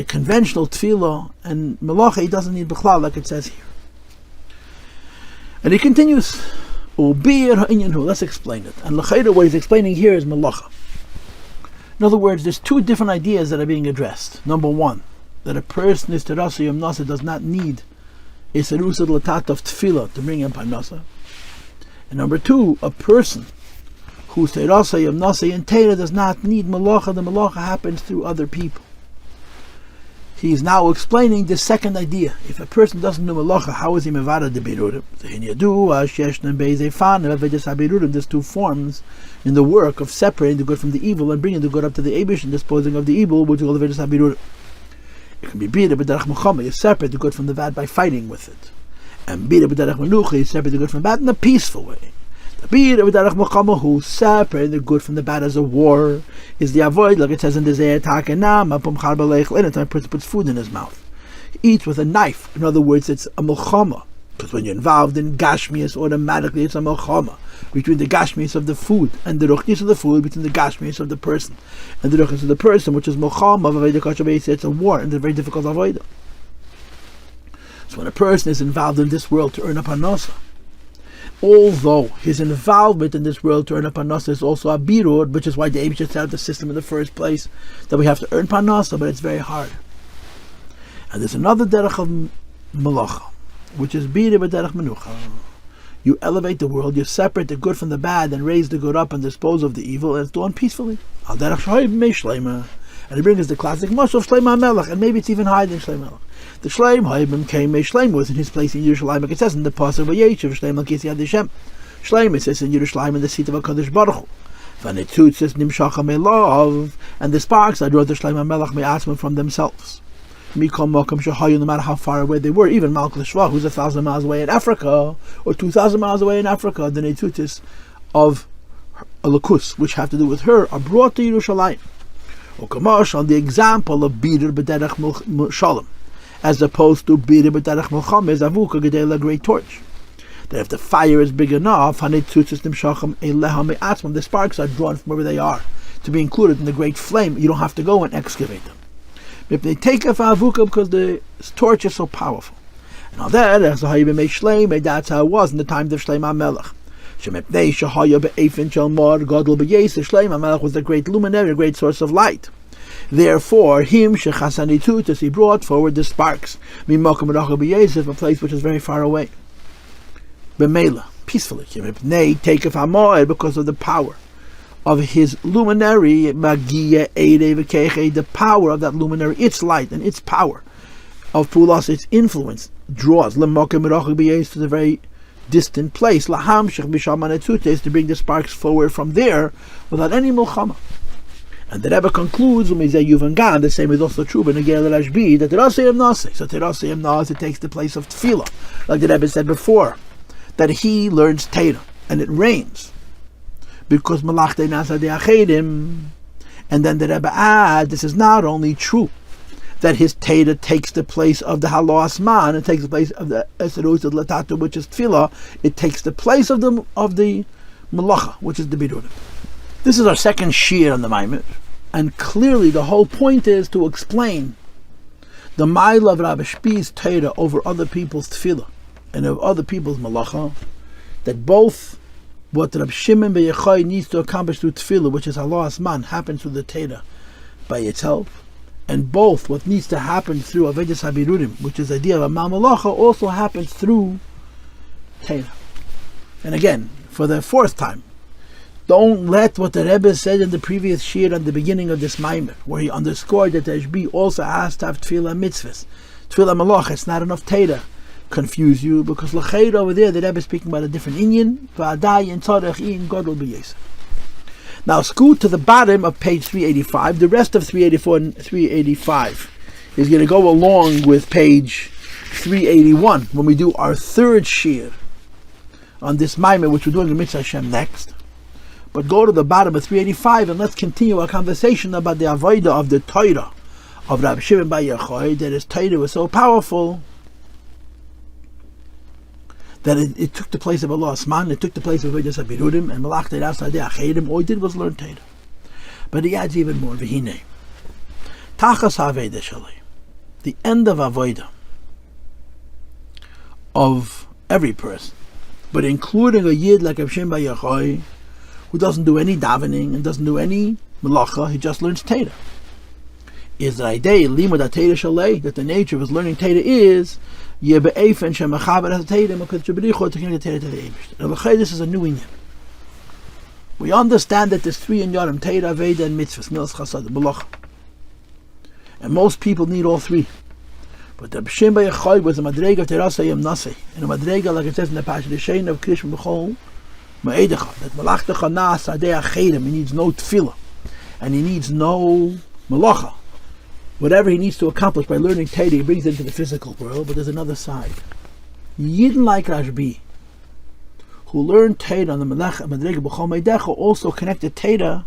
conventional tefillah and melacha he doesn't need b'chlal, like it says here. And he continues, Birur Inyan Hilula. Let's explain it. And l'chayda, what he's explaining here is melacha. In other words, there's two different ideas that are being addressed. Number one, that a person is Toraso Umnaso does not need a serusa l'tat of tefillah to bring him Parnassa. And number two, a person who Toraso Umnaso and Torah does not need malacha. The malacha happens through other people. He is now explaining the second idea. If a person doesn't do malacha, how is he mevada the Birur? There's two forms in the work of separating the good from the evil and bringing the good up to the Eibush and disposing of the evil, which is called the Birur. It can be bida b'derech melchama. You separate the good from the bad by fighting with it, and bida b'derech menucha. You separate the good from the bad in a peaceful way. The bida b'derech melchama, who separate the good from the bad as a war, is the avoid, like it says in the Zayat Hakanam, anytime a person puts food in his mouth. He eats with a knife. In other words, it's a melchama. Because when you're involved in gashmias, automatically it's a melchama between the gashmias of the food and the ruchnis of the food, between the gashmias of the person and the ruchnis of the person, which is melchama. It's a war and a very difficult avoid. So when a person is involved in this world to earn a Parnassa, although his involvement in this world to earn a Parnassa is also a Birur, which is why the Eibush set out the system in the first place, that we have to earn Parnassa, but it's very hard. And there's another derech of malacha, which is bida b'derech menucha. You elevate the world, you separate the good from the bad, and raise the good up and dispose of the evil, and it's done peacefully. Al derech shleima. And he brings us the classic mashal of Shleima Melech, and maybe it's even higher than Shleima Melech. The Shleim Haibim came, Shleim was in his place in Yerushalayim, like it says in the Pasuk Vayeshev Shleim Al Kisi Yad Hashem. Shleim, it says in Yerushalayim in the seat of HaKadosh Baruch Hu. Vanetut says Nimshacha Me'lov, and the sparks I draw the Shleim Melech Me'atzman from themselves. Mikol Mokom Shahayu, no matter how far away they were, even Malch Lishva, who's 1,000 miles away in Africa, or 2,000 miles away in Africa, the Netutis of Alakus, which have to do with her, are brought to Yerushalayim. Or Kamash on the example of Birur b'derech Shalom, as opposed to Birur b'derech Melchama is Avuka Gedela, a great torch. That if the fire is big enough, the sparks are drawn from wherever they are to be included in the great flame. You don't have to go and excavate them. If they take a Avuka because the torch is so powerful. And all that, that's how it was in the times of Shleim HaMelech. Shleim HaMelech was the great luminary, a great source of light. Therefore, he brought forward the sparks, a place which is very far away. Peacefully, because of the power of his luminary, the power of that luminary, its light and its power of pulas, its influence draws to the very distant place, to bring the sparks forward from there without any milchama. And the Rebbe concludes, the same is also true in Inyan Hilula DiRaShbI, that Toraso Umnaso. So Toraso Umnaso takes the place of tefillah, like the Rebbe said before, that he learns Torah, and it rains, because melachte na'aseh akhirim. And then the Rebbe adds, this is not only true that his Torah takes the place of the halos man, it takes the place of the eserus of latatu, which is tefillah, it takes the place of the malacha, which is the Birur. This is our second shir on the Mamer, and clearly the whole point is to explain the ma'ila of RaShbi's Torah over other people's tefillah and of other people's malacha, that both what Rabbi Shimon ben Yochai needs to accomplish through tefillah, which is halas man, happens through the Torah by itself, and both what needs to happen through Avodas HaBirurim, which is the idea of a malacha, also happens through Torah. And again, for the fourth time, don't let what the Rebbe said in the previous shir at the beginning of this Mamer, where he underscored that RaShbI also has to have tefillah mitzvahs, tefillah malacha, it's not enough Torah, confuse you, because l'cheira over there the Rebbe is speaking about a different inyan, v'adai and tzarech in gadol b'yesef. Now scoot to the bottom of page 385. The rest of 384 and 385 is going to go along with page 381 when we do our third shir on this Mamer, which we're doing in Mitzvah Hashem next. But go to the bottom of 385 and let's continue our conversation about the avodah of the Torah of Rabbi Shimon ben Yochai, that his Torah was so powerful that it took the place of Allah Asman, it took the place of Avodas HaBirurim, and melachte na'aseh akhirim. All he did was learn Torah. But he adds even more. V'hinei tachas ha'avodah shalei, the end of avodah of every person, but including a yid like Rabbi Shimon ben Yochai, who doesn't do any davening and doesn't do any melacha, he just learns Torah, is the idea limud Torah shalei, that the nature of his learning Torah is this is a new inyan. We understand that there's 3 inyanim: Torah, Veda, and mitzvahs, milas, chasad, melacha. And most people need all 3. But the B'Shem B'Yachai was a madrega of Toraso Umnaso, and a madrega, like it says in the passage, the Shein of Krish B'Chol Ma'edecha, that melaכתו נעשית אחרים. He needs no tefillah, and he needs no melacha. Whatever he needs to accomplish by learning Torah, he brings it into the physical world. But there's another side. Yidden like RaShbI, who learned Torah on the madrega b'chol meidecha, also connected Torah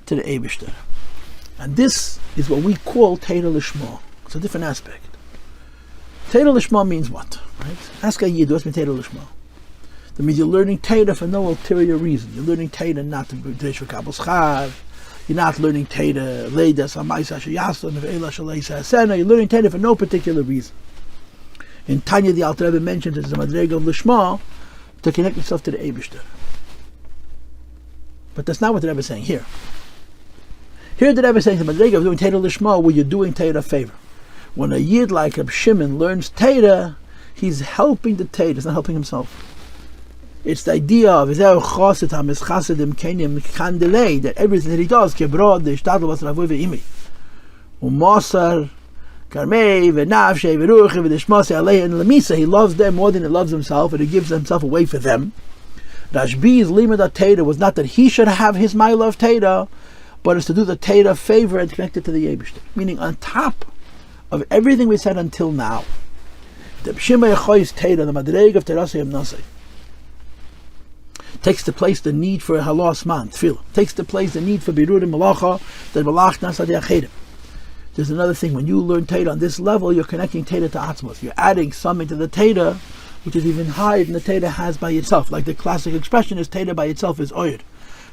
to the Eibishter. And this is what we call Torah Lishma. It's a different aspect. Torah Lishma means what? Right? Ask a Yid, what's Torah Lishma? That means you're learning Torah for no ulterior reason. You're learning Torah not to be for Kabbalah Schar. You're not learning Torah Leidas Amaisa Sheyasam Ve'ela Shaleisa Asena. You're learning Torah for no particular reason. In Tanya, the Alter Rebbe mentions it's a madrega of Lishma to connect yourself to the Eibishter. But that's not what the Rebbe is saying here. Here the Rebbe is saying the madrega of doing Torah Lishma, where you're doing Torah a favor. When a Yid like Reb Shimon learns Torah, he's helping the Torah, he's not helping himself. It's the idea of that everything that he does, he loves them more than he loves himself, and he gives himself away for them. RaShbI's limud Torah was not that he should have his mile of Torah, but it's to do the Torah favor and connect it to the Eibishter. Meaning, on top of everything we said until now, the B'Shem B'Yachai's Torah, the madrega of Toraso Umnaso, takes the place the need for halas man, tefillah. Takes the place the need for birur and malacha, that malach nasa de achrim. There's another thing. When you learn Torah on this level, you're connecting Torah to atzmos. You're adding something to the Torah, which is even higher than the Torah has by itself. Like the classic expression is, Torah by itself is oyed.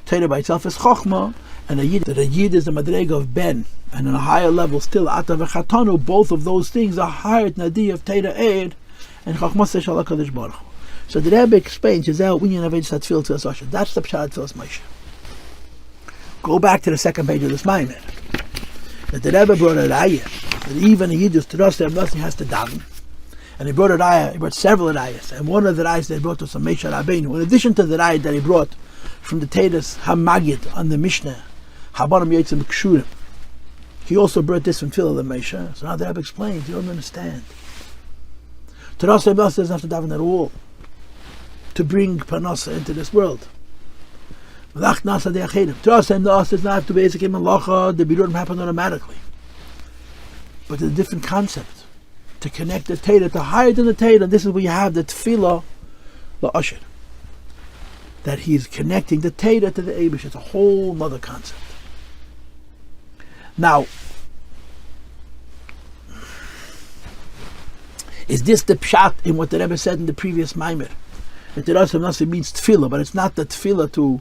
Torah by itself is chokhmah, and a yid is the madrega of ben, and on a higher level still ata v'chatanu. Both of those things are higher than the idea of Torah eid and chokhmah seshal HaKadosh Baruch Hu. So the Rebbe explains, that's the pshat tefillas Moshe. Go back to the second page of this Mamer. That the Rebbe brought a raya, that even a Yidus Toraso Umnaso has to daven. And he brought a raya, he brought several rayas. And one of the rayas that he brought was from Moshe Rabbeinu. In addition to the raya that he brought from the Teiras HaMagid on the Mishnah, Habarim Yotzim Kshurim, he also brought this from Tefillah Moshe. So now the Rebbe explains, you don't understand. Toraso Umnaso doesn't have to daven at all to bring Parnassa into this world. Toraso Umnaso does not have to basically malacha, the Birur happen automatically. But it's a different concept. To connect the Torah, to higher than the Torah, this is where you have the tefillah, the usher. That he's connecting the Torah to the Eibush. It's a whole other concept. Now, is this the pshat in what the Rebbe said in the previous Mamer? The Toraso Umnaso means tefillah, but it's not the tefillah to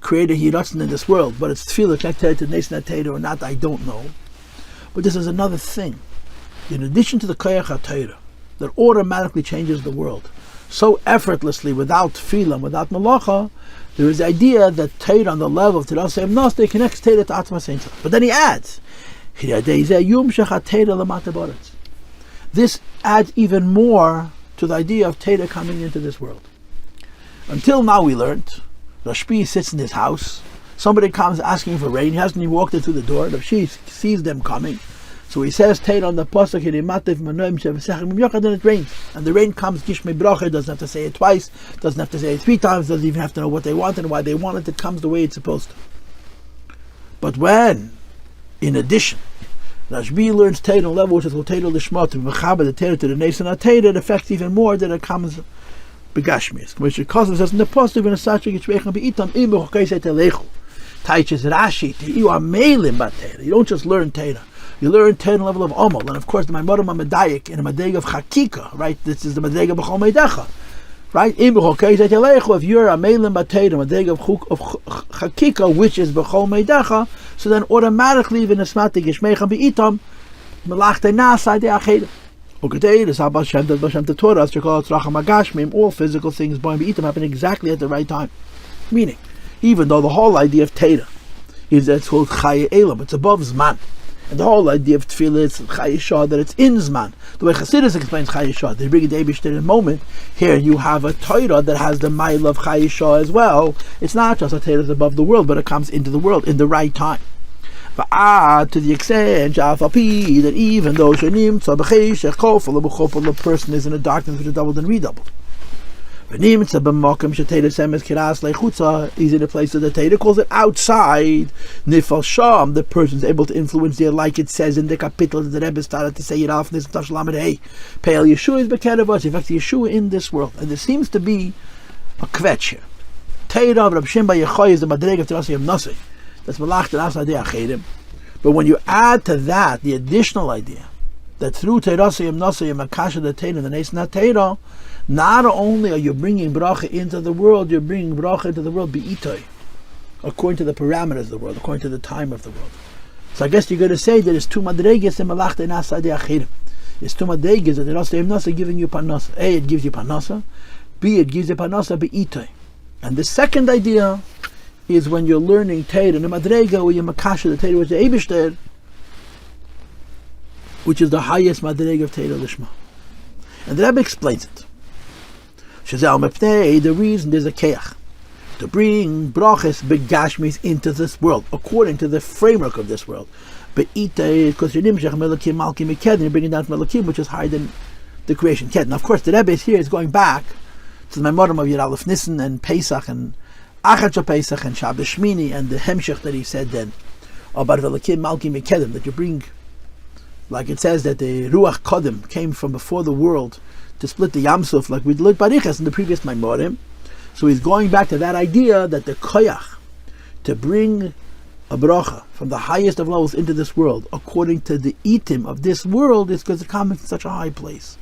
create a hiratzon in this world, but it's tefillah connected to nation Torah or not, I don't know. But this is another thing. In addition to the koyach HaTorah that automatically changes the world so effortlessly without tefillah, without malacha, there is the idea that Torah on the level of Toraso Umnaso connects Torah to Atzmas Ein Sof. But then he adds, this adds even more to the idea of Torah coming into this world. Until now we learned, RaShbI sits in his house, somebody comes asking for rain, he hasn't even walked in through the door, RaShbI sees them coming, so he says Torah on the pasuk, and it rains. And the rain comes, Gishmei Bracha, doesn't have to say it twice, doesn't have to say it 3 times, doesn't even have to know what they want and why they want it, it comes the way it's supposed to. But when, in addition, RaShbI learns Torah on a level which is called Torah Lishma, to mechaber the Torah to the nation of Torah, it affects even more that it comes begashmias. Which Kosovo says in the pasuk, in a sachik yitzvechem beitam im b'chokei telechu. Taiches Rashi, you are meilim bat Torah. You don't just learn Torah. You learn Torah on the level of Omal, and of course the Mamer Medayik in a madrega of Chakika, right? This is the madrega b'chol meidecha, right? If you're a meilim bat Torah, madrega of Chakika, which is b'chol meidecha, so then automatically even a smatik yishmeicham beitam melachte na'aseh de achrim. All physical things happen exactly at the right time. Meaning, even though the whole idea of Torah is that it's called Chaye Elam, it's above Zman. And the whole idea of tefillah is chayishah, that it's in Zman. The way Chassidus explains chayishah, they bring it to Eibishter in a moment. Here you have a Torah that has the mile of chayishah as well. It's not just a Torah that's above the world, but it comes into the world in the right time. To the extent that even though the person is in a darkness which is doubled and redoubled. He's in a place that the Torah calls it outside. Nifal Sham, the person is able to influence there, like it says in the capital that the Rebbe started to say it off. This Hey, Pale Yeshua is Bekerevos. In fact, Yeshua in this world, and there seems to be a kvetch here. Torah of Rabbi Shimba Yechoy is the Madreg of Toraso Umnaso. That's melachte Achrim. But when you add to that the additional idea that through Toraso Umnaso you makasha the Torah and the Na'aseh Torah, not only are you bringing bracha into the world, you're bringing bracha into the world bi'itoi, according to the parameters of the world, according to the time of the world. So I guess you're going to say that it's two madreges in melachte na'aseh achrim. It's two madreges that Toraso Umnaso giving you Parnassa. A, it gives you Parnassa. B, it gives you Parnassa bi'itoi. And the second idea is when you're learning Torah in the madrega, where you makasha the Torah with the Eibishter, which is the highest madrega of Torah Lishma. And the Rebbe explains it. The reason there's a keach to bring brachas begashmis into this world, according to the framework of this world. But because you're bringing down from Melakim, which is higher than the creation. Now, of course, the Rebbe here is going back to the Mamer of Yud Aleph Nissen and Pesach and Achat Pesach and Shabbos Shmini and the Hemshech that he said then about Velakim Malkim Mekedim, that you bring, like it says that the Ruach Kodim came from before the world to split the Yamsuf, like we learned Barichas in the previous Maimorim. So he's going back to that idea that the koyach to bring a bracha from the highest of levels into this world, according to the itim of this world, is because it comes in such a high place.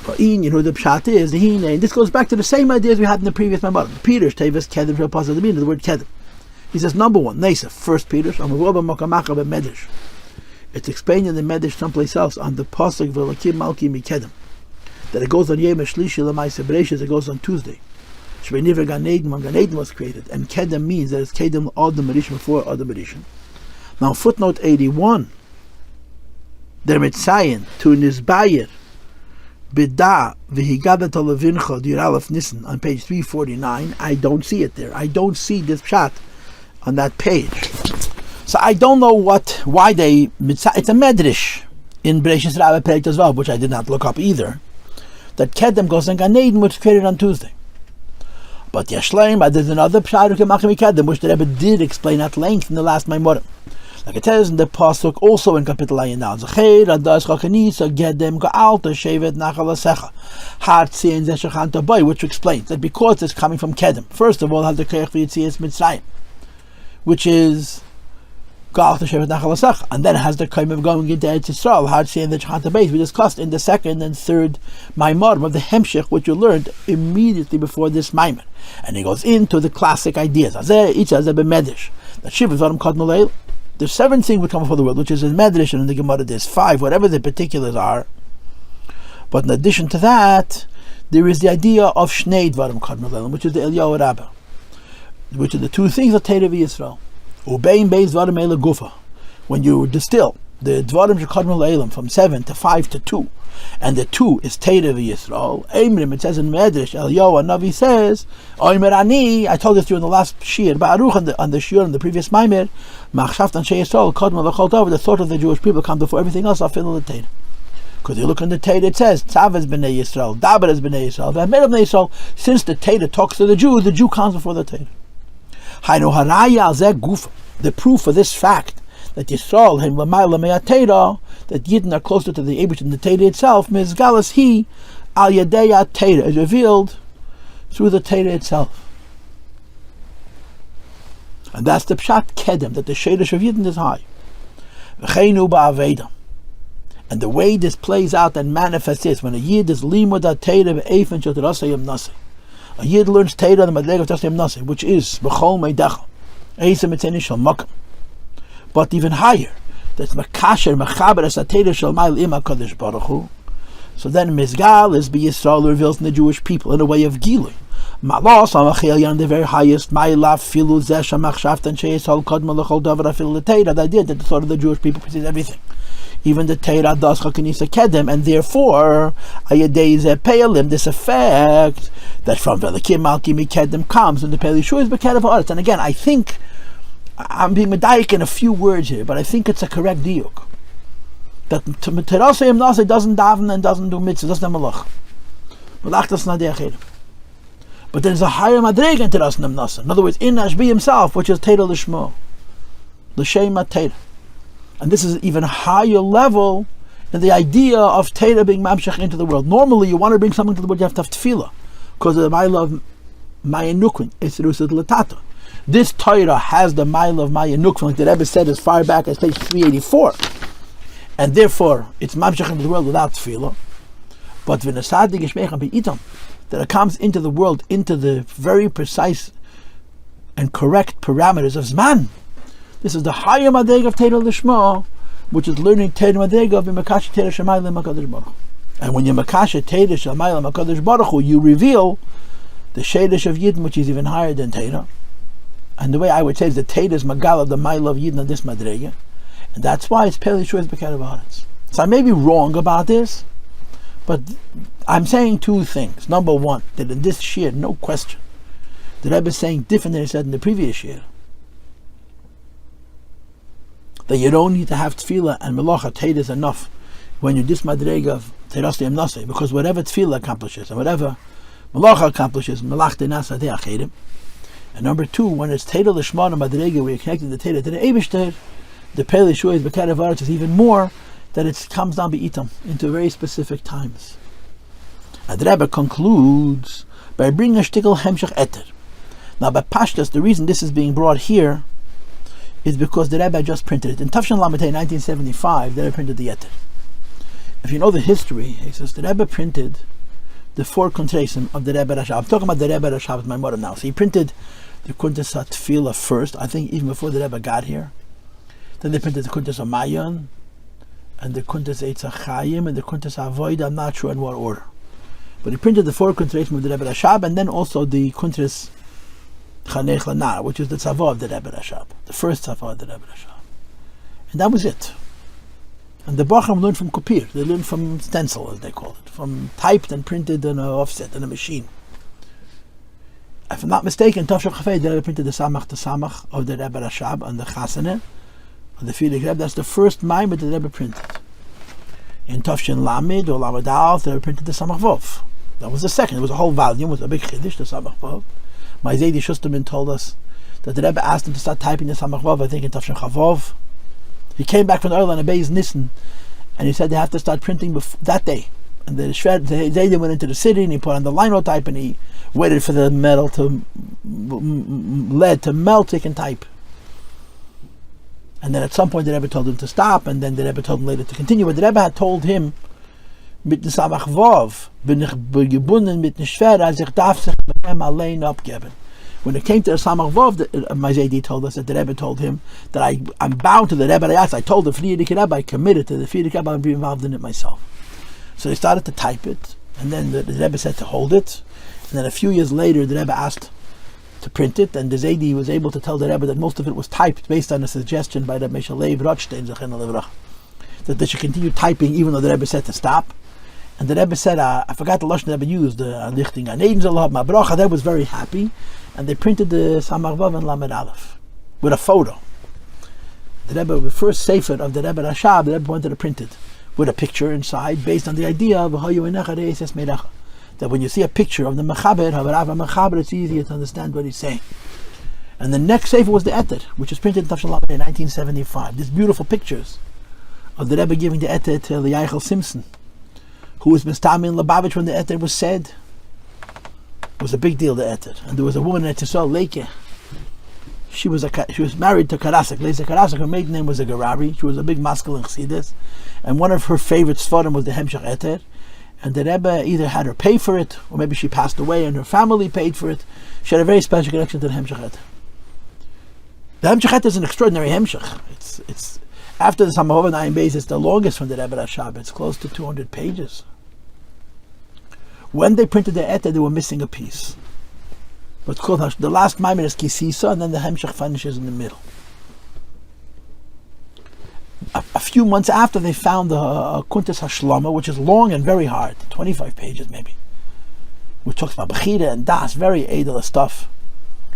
The pshat is the hine, and this goes back to the same ideas we had in the previous Maimorim. Peter's Tevis Kedem Shapasa, the meaning of the word Kedem. He says, number one, Na'aseh, first Peter's, Medrash. It's explained in the Medrash someplace else on the pasuk Velakim Malki Mikedem that it goes on Yom Shlishi L'Maaseh Bereshis, it goes on Tuesday. Shvei Niver Gan Eden, when Gan Eden was created, and Kedem means that it's Kedem Adam Rishon before Adam Rishon. Now footnote 81, der Mitzayin to Nizbayer Bida V'Higadat Olavincha Yud Aleph Nissen on page 349. I don't see it there. I don't see this pshat on that page. So I don't know why they. It's a medrash in Bereshis Rabbi Perek Tezvav, which I did not look up either. That Kedem goes on Gan Eden, which was created on Tuesday. But Yashleim, there's another pshat of Kedem, which the Rebbe did explain at length in the last Maimorim. Like it says in the pasuk, also in Kapitel Ayin now, Zacher Adas Chakanisa Gedem Gaalta Shevet Nachal Asecha Hart Sein Zeshachan Boy, which explains that because it's coming from Kedem, first of all, has the Keich V'Yitzias Mitzrayim, which is and then it has the claim of going into Eretz Yisrael, hard saying the Chanta base we discussed in the second and third Maimorim of the Hemshech, which you learned immediately before this Maimer. And he goes into the classic ideas. Each has a Medrash. That Shivas Adam Kad Malail. There's 7 things which come before the world, which is in Medrash, and in the Gemara there's 5, whatever the particulars are. But in addition to that, there is the idea of Shnei Dvarim Kad Malail, which is the Eliyahu Rabbah, which are the 2 things of Torah v'Yisrael. When you distill the Dvarim Shekadmu Le'elam from 7 to 5 to 2, and the 2 is Torah v'Yisrael, Eimrim, it says in Medrash, Eliyahu Navi says, Oimer Ani, I told this to you in the last Shir, Ba'aruch on the Shir in the previous Maimer, Machshaft Anshe Yisrael, Kadmu L'chol Tov, the thought of the Jewish people come before everything else, Afilu L'Torah. Because you look in the Torah, it says, Tzavaz B'nei Yisrael, Dabar is B'nei Yisrael, V'amer B'nei Yisrael. Since the Torah talks to the Jew comes before the Torah. The proof of this fact that Yisrael that Yidden are closer to the Eibush than the Torah itself, Mizgalas he al Yadeya Torah is revealed through the Torah itself, and that's the pshat kedem, that the sheidish of Yidden is high. And the way this plays out and manifests is when a Yid is limud Torah ve'efen shel Toraso Umnaso. A Yid learns Torah the madrega of Toraso Umnaso, which is b'chol meidecha, eisa mitzeni shel makam. But even higher, that's makasher mechaber es Torah shel ma'il im HaKadosh Baruch Hu. So then Mizgal is Yisrael reveals in the Jewish people in a way of Gilui, Malos the very highest. My love filu zesha machshavtan sheisol kodma lechol davar afilu the Torah. The idea that the thought of the Jewish people precedes everything. Even the Torah does chakanisa kedem, and therefore ayadei ze peyalim. This effect that from velikim malki mikedem comes when the peyali shu is bekedev haaretz. And again, I think I'm being medayik in a few words here, but I think it's a correct diuk that Toraso Umnaso doesn't daven and doesn't do mitzvah, doesn't have malach. Melacht is not the acheder. But there's a higher madrega in Toraso Umnaso. In other words, in RaShbI himself, which is Torah Lishmo, L'Shem Torah. And this is an even higher level than the idea of Torah being mamshich into the world. Normally, you want to bring something to the world, you have to have tefillah, because of the mile of Mayanukun, Isrusat Latata. This Torah has the mile of Mayanukun, like the Rebbe said as far back as page 384. And therefore, it's mamshich into the world without tefillah. But that it comes into the world, into the very precise and correct parameters of Zman. This is the higher madrega of Torah Lishma, which is learning Torah madrega of Makash Torah Shemayla Makadosh Baruch. And when you Makash Torah Shemayla Makadosh Baruch, you reveal the Shadish of Yidden, which is even higher than Torah. And the way I would say is the Torah is Magala, the Mile of Yidden on this madrega. And that's why it's Peli Shuas Bekedev Haaretz. So I may be wrong about this, but I'm saying two things. Number one, that in this shir, no question, the Rebbe is saying different than he said in the previous shir. That you don't need to have tefillah and melacha, Torah is enough when you this madrega of Toraso Umnaso, because whatever tefillah accomplishes and whatever melacha accomplishes, melachte nasa de acherim. And number two, when it's Torah Lishma and madrega, where you're connecting the Torah to the Eibishter, the Pele Shuas Bekedev Haaretz is even more, that it comes down be'itam into very specific times. And the Rebbe concludes by bringing a shtickle hemshech eter. Now by Pashtas, the reason this is being brought here is because the Rebbe just printed it. In Tafshin Lametei 1975, the Rebbe printed the eter. If you know the history, he says the Rebbe printed the four contradictions of the Rebbe RaShbI. I'm talking about the Rebbe RaShbI with my mother now. So he printed the Kuntasa Tefillah first, I think even before the Rebbe got here. Then they printed the Kuntasa Mayon, and the Kuntas Eitz HaChayim, and the Kuntas Avoid. I'm not sure in what order. But he printed the four contradictions of the Rebbe RaShbI, and then also the Kuntas Chanech Lanar, which is the Tzavah of the Rebbe RaShbI, the first Tzavah of the Rebbe RaShbI. And that was it. And the Bachram learned from Kopir. They learned from stencil, as they call it, from typed and printed on an offset, on a machine. If I'm not mistaken, Tafshach Chafei, the Rebbe printed the Samach of the Rebbe RaShbI on the Chasane, on the Filik Rebbe. That's the first Mamer that the Rebbe printed. In Tafshin Lamed or Lamed Aleph, the Rebbe printed the Samach Vov. That was the second. It was a whole volume, it was a big Chiddush, the Samach Vov. My Zaydi Shusterman told us that the Rebbe asked him to start typing the Samach Vov, I think in Tafshin Chavov. He came back from the Earl on a Beis Nissen, and he said they have to start printing that day. And the Zaydi went into the city, and he put on the linotype, and he waited for the metal to lead to melt, so he can type. And then at some point the Rebbe told him to stop, and then the Rebbe told him later to continue. But the Rebbe had told him, mit dem Samach Vov, bin ich gebunden mit dem Schwer, als ich darf sich mit ihm allein abgeben. When it came to the Samach Vov, my Zaydi told us that the Rebbe told him that I'm bound to the Rebbe. I told the Frierdiker Rebbe, I committed to the Frierdiker Rebbe, I'll be involved in it myself. So they started to type it, and then the Rebbe said to hold it, and then a few years later the Rebbe asked to print it, and the Zaydi was able to tell the Rebbe that most of it was typed based on a suggestion by the Meshalev Rothstein, that they should continue typing even though the Rebbe said to stop. And the Rebbe said, I forgot the Lashon the Rebbe used, Lichting Aneden Zalab Mabrocha. That was very happy, and they printed the Samach Vav and Lamed Aleph with a photo. The Rebbe, the first sefer of the Rebbe RaShbI, the Rebbe wanted to print it with a picture inside based on the idea of that when you see a picture of the Mechaber, it's easier to understand what he's saying. And the next sefer was the Eter, which was printed in Tafshin Lamed in 1975. These beautiful pictures of the Rebbe giving the Eter to Liachel Simpson, who was Mistami in Lubavitch when the Eter was said. It was a big deal, the Eter. And there was a woman in Etzisol Leke. She was married to Karasik. Leza Karasik, her maiden name was a Garari. She was a big masculine Chassidus. And one of her favorite Sforim was the Hemshech Eter. And the Rebbe either had her pay for it, or maybe she passed away and her family paid for it. She had a very special connection to the Hemshech Eter. The Hemshech Eter is an extraordinary Hemshech. It's after the Samach Vov and Ayin Beis, it's the longest from the Rebbe RaShbI. It's close to 200 pages. When they printed the Eter, they were missing a piece. What's called the last Mamer is Kisisa, and then the Hemshech finishes in the middle. A few months after, they found the Kuntas Hashlama, which is long and very hard, 25 pages maybe, which talks about Bechira and Das, very edel stuff.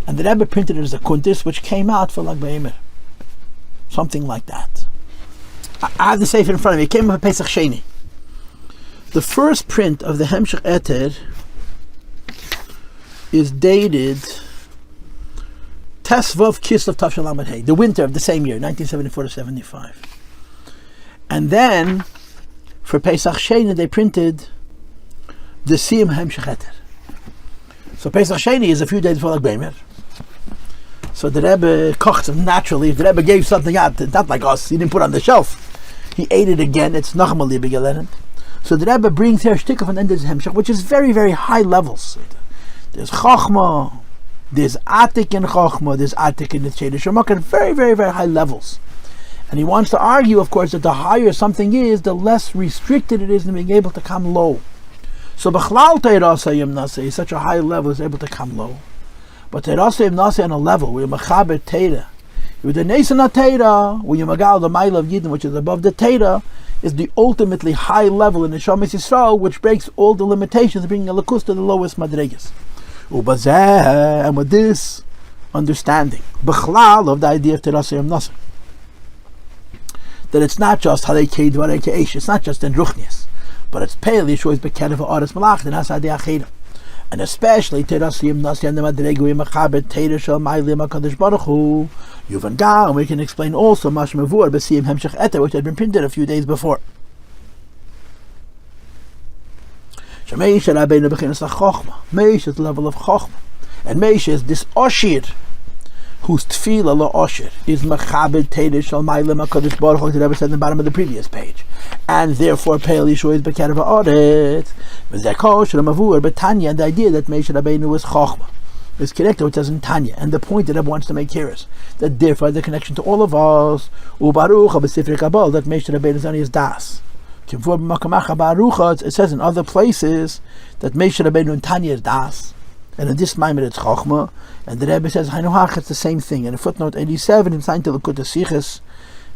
And the Rebbe printed it as a Kuntas, which came out for Lag BaOmer. Something like that. I have the Sefer in front of me. It came up at Pesach Sheni. The first print of the Hemshech Eter is dated Tesvav Kislev Tafshel Lamed Hey, the winter of the same year, 1974 to 75. And then, for Pesach Sheni, they printed the Siyum Hemshech Eter. So Pesach Sheni is a few days before Lag BaOmer. So the Rebbe kocht him naturally. If the Rebbe gave something out, not like us, he didn't put it on the shelf. He ate it again. It's Nachmal Libigelen. So the Rebbe brings here Shtikov and then there's Hemshech, which is very, very high levels. There's Chochma, there's Atik in Chochma, there's Atik in the Tzedek Shemak, very, very, very high levels. And he wants to argue, of course, that the higher something is, the less restricted it is in being able to come low. So Bechlal Toraso Umnaso is such a high level, is able to come low. But Toraso Umnaso on a level where you Mechaber Torah, with the Na'aseh Torah, where you Magal the Mile of Yidden, which is above the Torah, is the ultimately high level in the Neshamas Yisrael, which breaks all the limitations, bringing a Lakus to the lowest Madregas. And with this understanding, Bechlal of the idea of Toraso Umnaso, that it's not just Halei Dvarei Keish, it's not just in Ruchnias, but it's Peil Yeshua's Bekenev Ha'aretz Malach, and Hasad Achira. And especially Toraso Umnaso and the Madregu Mechaber Torah Shel Ma'alim HaKadosh Baruch Hu Yuvan Ga, and we can explain also Mash Mavur B'Siyum Hemshech Eter, which had been printed a few days before. Meish Rabbeinu Bechinas HaChochma. Meish is the level of Chochma, and Meish is this Oshir, whose Tefillah lo Oshir is Mechaber Torah Shel Ma'alim HaKadosh Baruch Hu, as the Rebbe said in the bottom of the previous page, and therefore Peil Yeshua is Bekenev Ha'aretz. V'zekol Shel Mavur B'Tanya, and the idea that Meish Rabbeinu is Chochma is connected with us in Tanya, and the point that Rebbe wants to make here is that therefore the connection to all of us, Ubaruch HaB'Sifrei Kabbalah, that Meish Rabbeinu is only his Das. It says in other places that Meish Rabbeinu in Tanya is Das, and in this Mamer it's Chochma, and the Rebbe says Hainu it's the same thing. And in footnote 87 in Saint Telekut Siches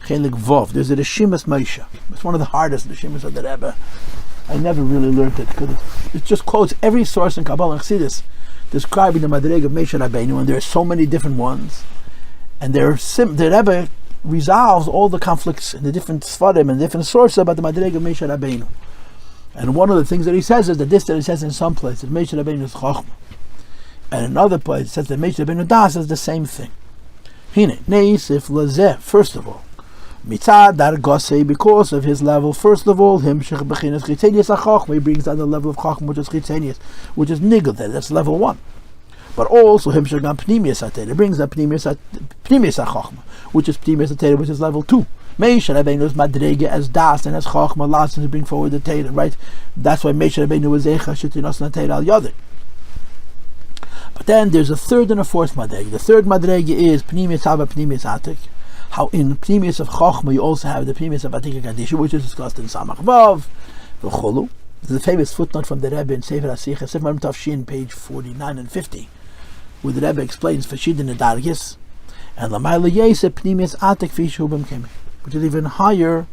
Chelik Vov, there's a Rishimas Moshe. It's one of the hardest Rishimas of the Rebbe. I never really learned it because it just quotes every source in Kabbalah and Chassidus describing the Madreg of Meish Rabbeinu, and there are so many different ones, and the Rebbe resolves all the conflicts in the different Sfarim and different sources about the Madreg of Meish Rabbeinu. And one of the things that he says is that this that he says in some places Meish Rabbeinu is Chochma, and in another place it says that Meish Rabbeinu Das is the same thing. Hine Neisif Lazeh, first of all, Mitzad Dar Gosei, because of his level, first of all, Himshech Bechinas Chitzenius HaChochma, he brings down the level of Chochma, which is Chitzenius, which is Nigel, that's level 1. But also Himshech Gam Pnimius HaTorah, brings down Pnimius HaChochma, which is Pnimius HaTorah, which is level 2. Meish Rabbeinu's Madrege as Das and as Chochma lots to bring forward the Torah, right? That's why Meish Rabbeinu was Eicha Shetinos HaTorah Al Yodeh. But then there's a third and a fourth Madrege. The third Madrege is Pnimius Haba Pnimius Atik. How in Pnimius of Chochma you also have the Pnimius of Atik Kadishu, which is discussed in Samach Vav, V'cholu. There's a famous footnote from the Rebbe in Sefer HaSicha, Sefer Tafshin, page 49 and 50, where the Rebbe explains Fashidin Dargis, and Lamayla Yesa Pnimius Atik Fishu Bim Kemi, which is even higher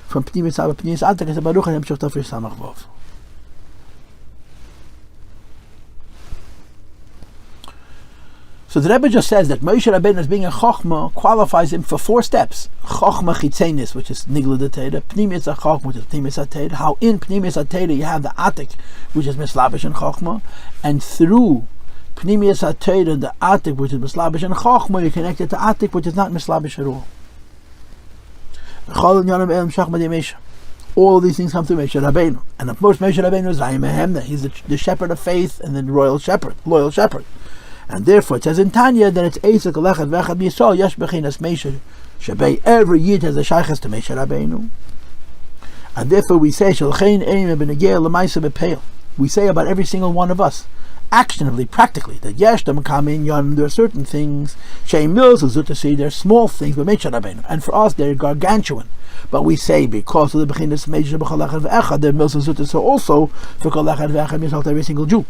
from Pnimius Haba Pnimius Atik as Baruch and Hemshech Tafir Samach Vav. So the Rebbe just says that Moshe Rabbeinu as being a Chochma qualifies him for 4 steps. Chochma Chitzenis, which is Nigla de Torah, Pnimius HaChochma, which is Pnimius HaTorah, how in Pnimius HaTorah you have the Atik, which is Mislabish and Chochma, and through Pnimius HaTorah, the Atik, which is Mislabish and Chochma, you connect it to Atik, which is not Mislabish at all. All of these things come through Moshe Rabbeinu. And of course Moshe Rabbeinu is Rayim Mehemna, he's the shepherd of faith and the loyal shepherd. And therefore it says in Tanya that it's Eisek Lechat Vechad Yisrael Yesh Bechinas Meish Shabei. Every Yid has a Shaychas to Moshe Rabbeinu, and therefore we say Shalchein Eim Benegel Lemaisa Bepeil. We say about every single one of us, actionably, practically, that Yesh Dem Kamin Yon. There are certain things Shein Mills is to see they're small things, but Moshe Rabbeinu, and for us they're gargantuan. But we say because of the Bechinas Meish Bechalachad Vechad, they're Mills is to also for Kolachad Vechad Yisrael to every single Jew.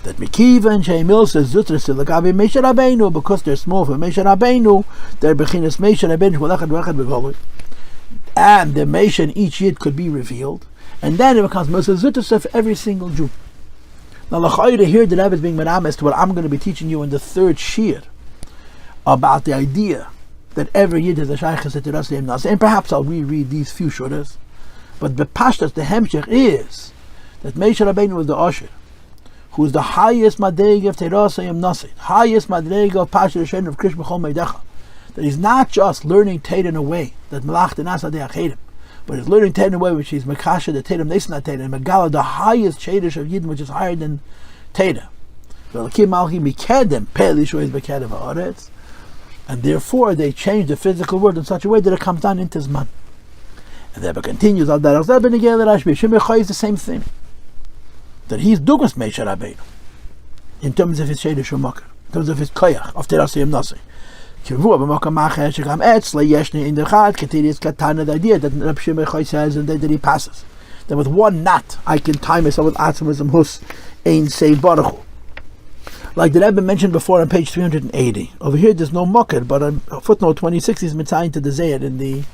That Mekiva and Sheimil says Zutras Lagabi Moshe Rabbeinu, because they're small for Moshe Rabbeinu, they're Bechinas Moshe Rabbeinu Walachad Wachad Begolui. And the Moshe in each Yid could be revealed, and then it becomes Moshe Zutras for every single Jew. Now, L'chayda here, the Rebbe is being menames to what I'm going to be teaching you in the third shiur about the idea that every Yid has a shaychus to Toraso Umnaso, and perhaps I'll reread these few shuras. But the pashtas, the hamshich is that Moshe Rabbeinu was the Usher, who is the highest madrega of Toraso Umnaso, highest madrega of Pasha Rishon of Krish B'chol Meidecha. That he's not just learning Torah in a way that melachte na'aseh akhirim, but he's learning Torah in a way which is Makasha, the Torah, Nesna Torah, and Megala, the highest Shadish of Yidden, which is higher than Torah. And therefore they change the physical world in such a way that it comes down into Zman. And Rebbe continues, Shimei is the same thing. That he's Dugas Moshe Rabbeinu in terms of his Shadish Umakar, in terms of his Koyach of Toraso Umnaso. The idea that Rabbi Shimei says and that he passes, that with one knot I can tie myself with Atzimism Hus Ein Sei Baruch Hu. Like the Rebbe mentioned before on page 380. Over here there's no Makar, but on footnote 26 he's mitzayin to the Zayed in the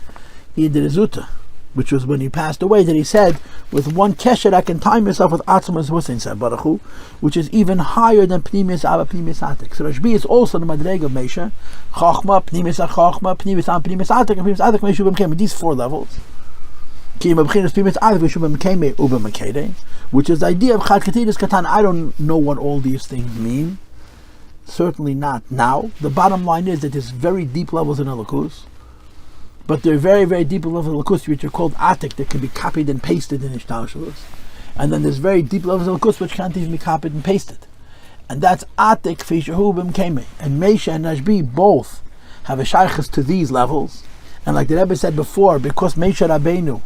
Zuta, which was when he passed away, that he said, with one kesher I can tie myself with Atzimism Hus Ein Sei Baruch Hu, which is even higher than Pnimis Abba Pnimis Atik. So RaShbI is also the Madreg of Moshe, Chachma, Pnimis Chachma, Pnimis Am Pnimis Atik, and Pnimis Atik Moshe Ubem these four levels. Which is the idea of Chad Katiris Katan. I don't know what all these things mean. Certainly not now. The bottom line is that there's very deep levels in Elokus, but there are very, very deep levels in Elokus which are called Atik, that can be copied and pasted in Ishtalshalos. And then there's very deep levels in Elokus which can't even be copied and pasted. And that's Atik Fishahu B'Mkeme. And Moshe and RaShbI both have a shaychus to these levels. And like the Rebbe said before, because Moshe Rabbeinu,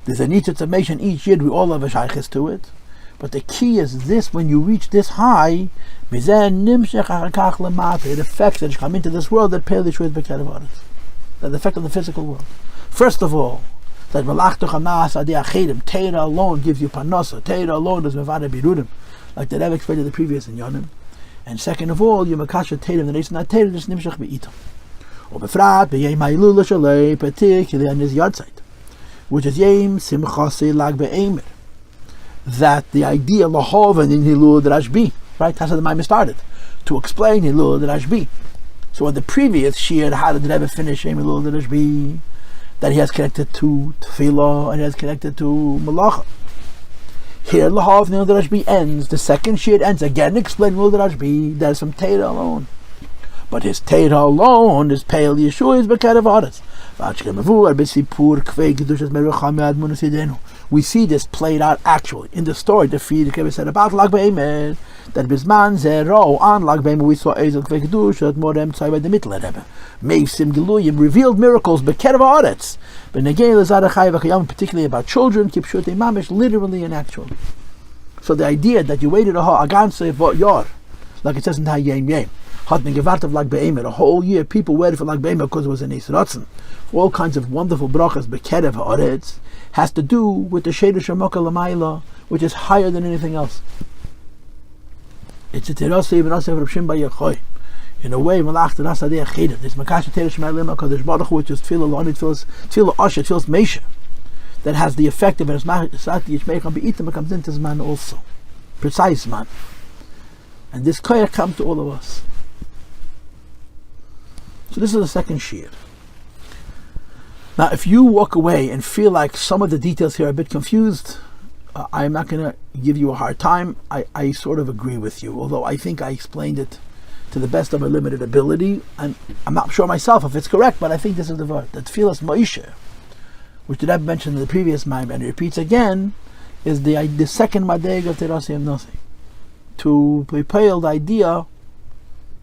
there's a nitzitz of Moshe in each Yid, we all have a shaychus to it. But the key is this: when you reach this high, it affects that you come into this world that that affect on the physical world. First of all, that melachtach na'aseh akhirim, Torah alone gives you Parnassa. Torah alone does mevada Birurim, like the Rebbe explained in the previous Inyanim. And second of all, you makasha Torah, the nation not Torah, just nimshach be'itam. Or befrat b'yem Hilula shalei, particularly on his yahrzeit, which is Yem Simchase Lag Be'emer. That the idea Lihavin Inyan Hilula DiRaShbI, right? That's how the Mamer started, to explain Hilula DiRaShbI. So in the previous shiur, how did the Rebbe finish Yem Hilula DiRaShbI? That he has connected to Tefillah and he has connected to Malacha. Here Lihavin Inyan Hilula DiRaShbI ends. The second shiur ends again explaining Hilula DiRaShbI. That is from Torah alone. But his Torah alone is Peil Yeshua is Bekarev Haaretz. We see this played out actually in the story. The Friedrich said about Lag B'Emer, that Bisman Zero on Lag B'Emer we saw Ezel Kvei Kedusha at Morem Tzai by the Mittel Rebbe. Meisim Geluyim revealed miracles Bekarev Haaretz. But Negei Lazarachai V'Kayam, particularly about children, Kipshutei Mamish, literally and actually. So the idea that you waited a ganze Yor, like it says in Hayem Yem, hat me gewartet Lag B'Emer, a whole year people waited for Lag B'Emer because it was a Racon. All kinds of wonderful brachas Bekarev Haaretz has to do with the Shadish Umakar L'mayla, which is higher than anything else. It's a Toraso Umnaso of RaShbI. In a way, melachte na'aseh akhirim. It's Makasha Torah Shemalim HaKadosh Baruch Hu, which is Tefillah Lani, Tefillah Usher, Tefillah Moshe, that has the effect of Na'asat Yishmeicham Be'itam, comes into Zman also, precise Zman. And this koyach comes to all of us. So this is the second shiur. Now, if you walk away and feel like some of the details here are a bit confused, I'm not going to give you a hard time. I sort of agree with you, although I think I explained it to the best of my limited ability, and I'm not sure myself if it's correct, but I think this is the word. That Tfilas Moshe, which the Rebbe mentioned in the previous Mamer, and he repeats again, is the second madreg of Toraso Umnaso, to prepare the idea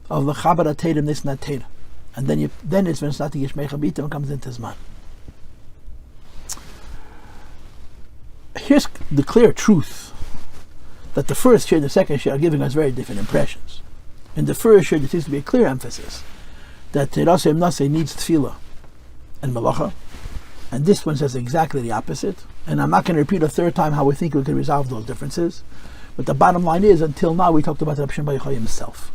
of the Chabad HaTerim Nisnat Torah. And then it's when Na'asat Yishmeicham Be'itam comes into Zman. Here's the clear truth, that the first shiur and the second shiur are giving us very different impressions. In the first shiur, there seems to be a clear emphasis that Toraso Umnaso needs tefillah and malacha, and this one says exactly the opposite. And I'm not going to repeat a third time how we think we can resolve those differences, But the bottom line is, until now, we talked about Rabbi Shimon Bar Yochai himself.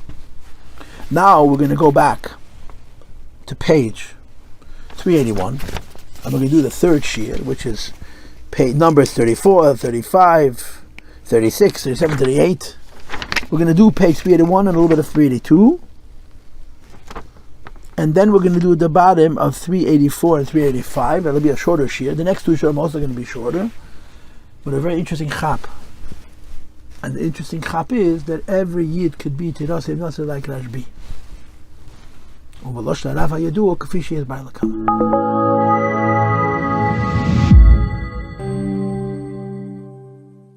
Now we're going to go back to page 381, and we're going to do the third shiur, which is page numbers 34, 35, 36, 37, 38. We're going to do page 381 and a little bit of 382. And then we're going to do the bottom of 384 and 385. That'll be a shorter shiur. The next two shiur are also going to be shorter, with a very interesting chap. And the interesting chap is that every yid could be Toraso Umnaso like RaShbI.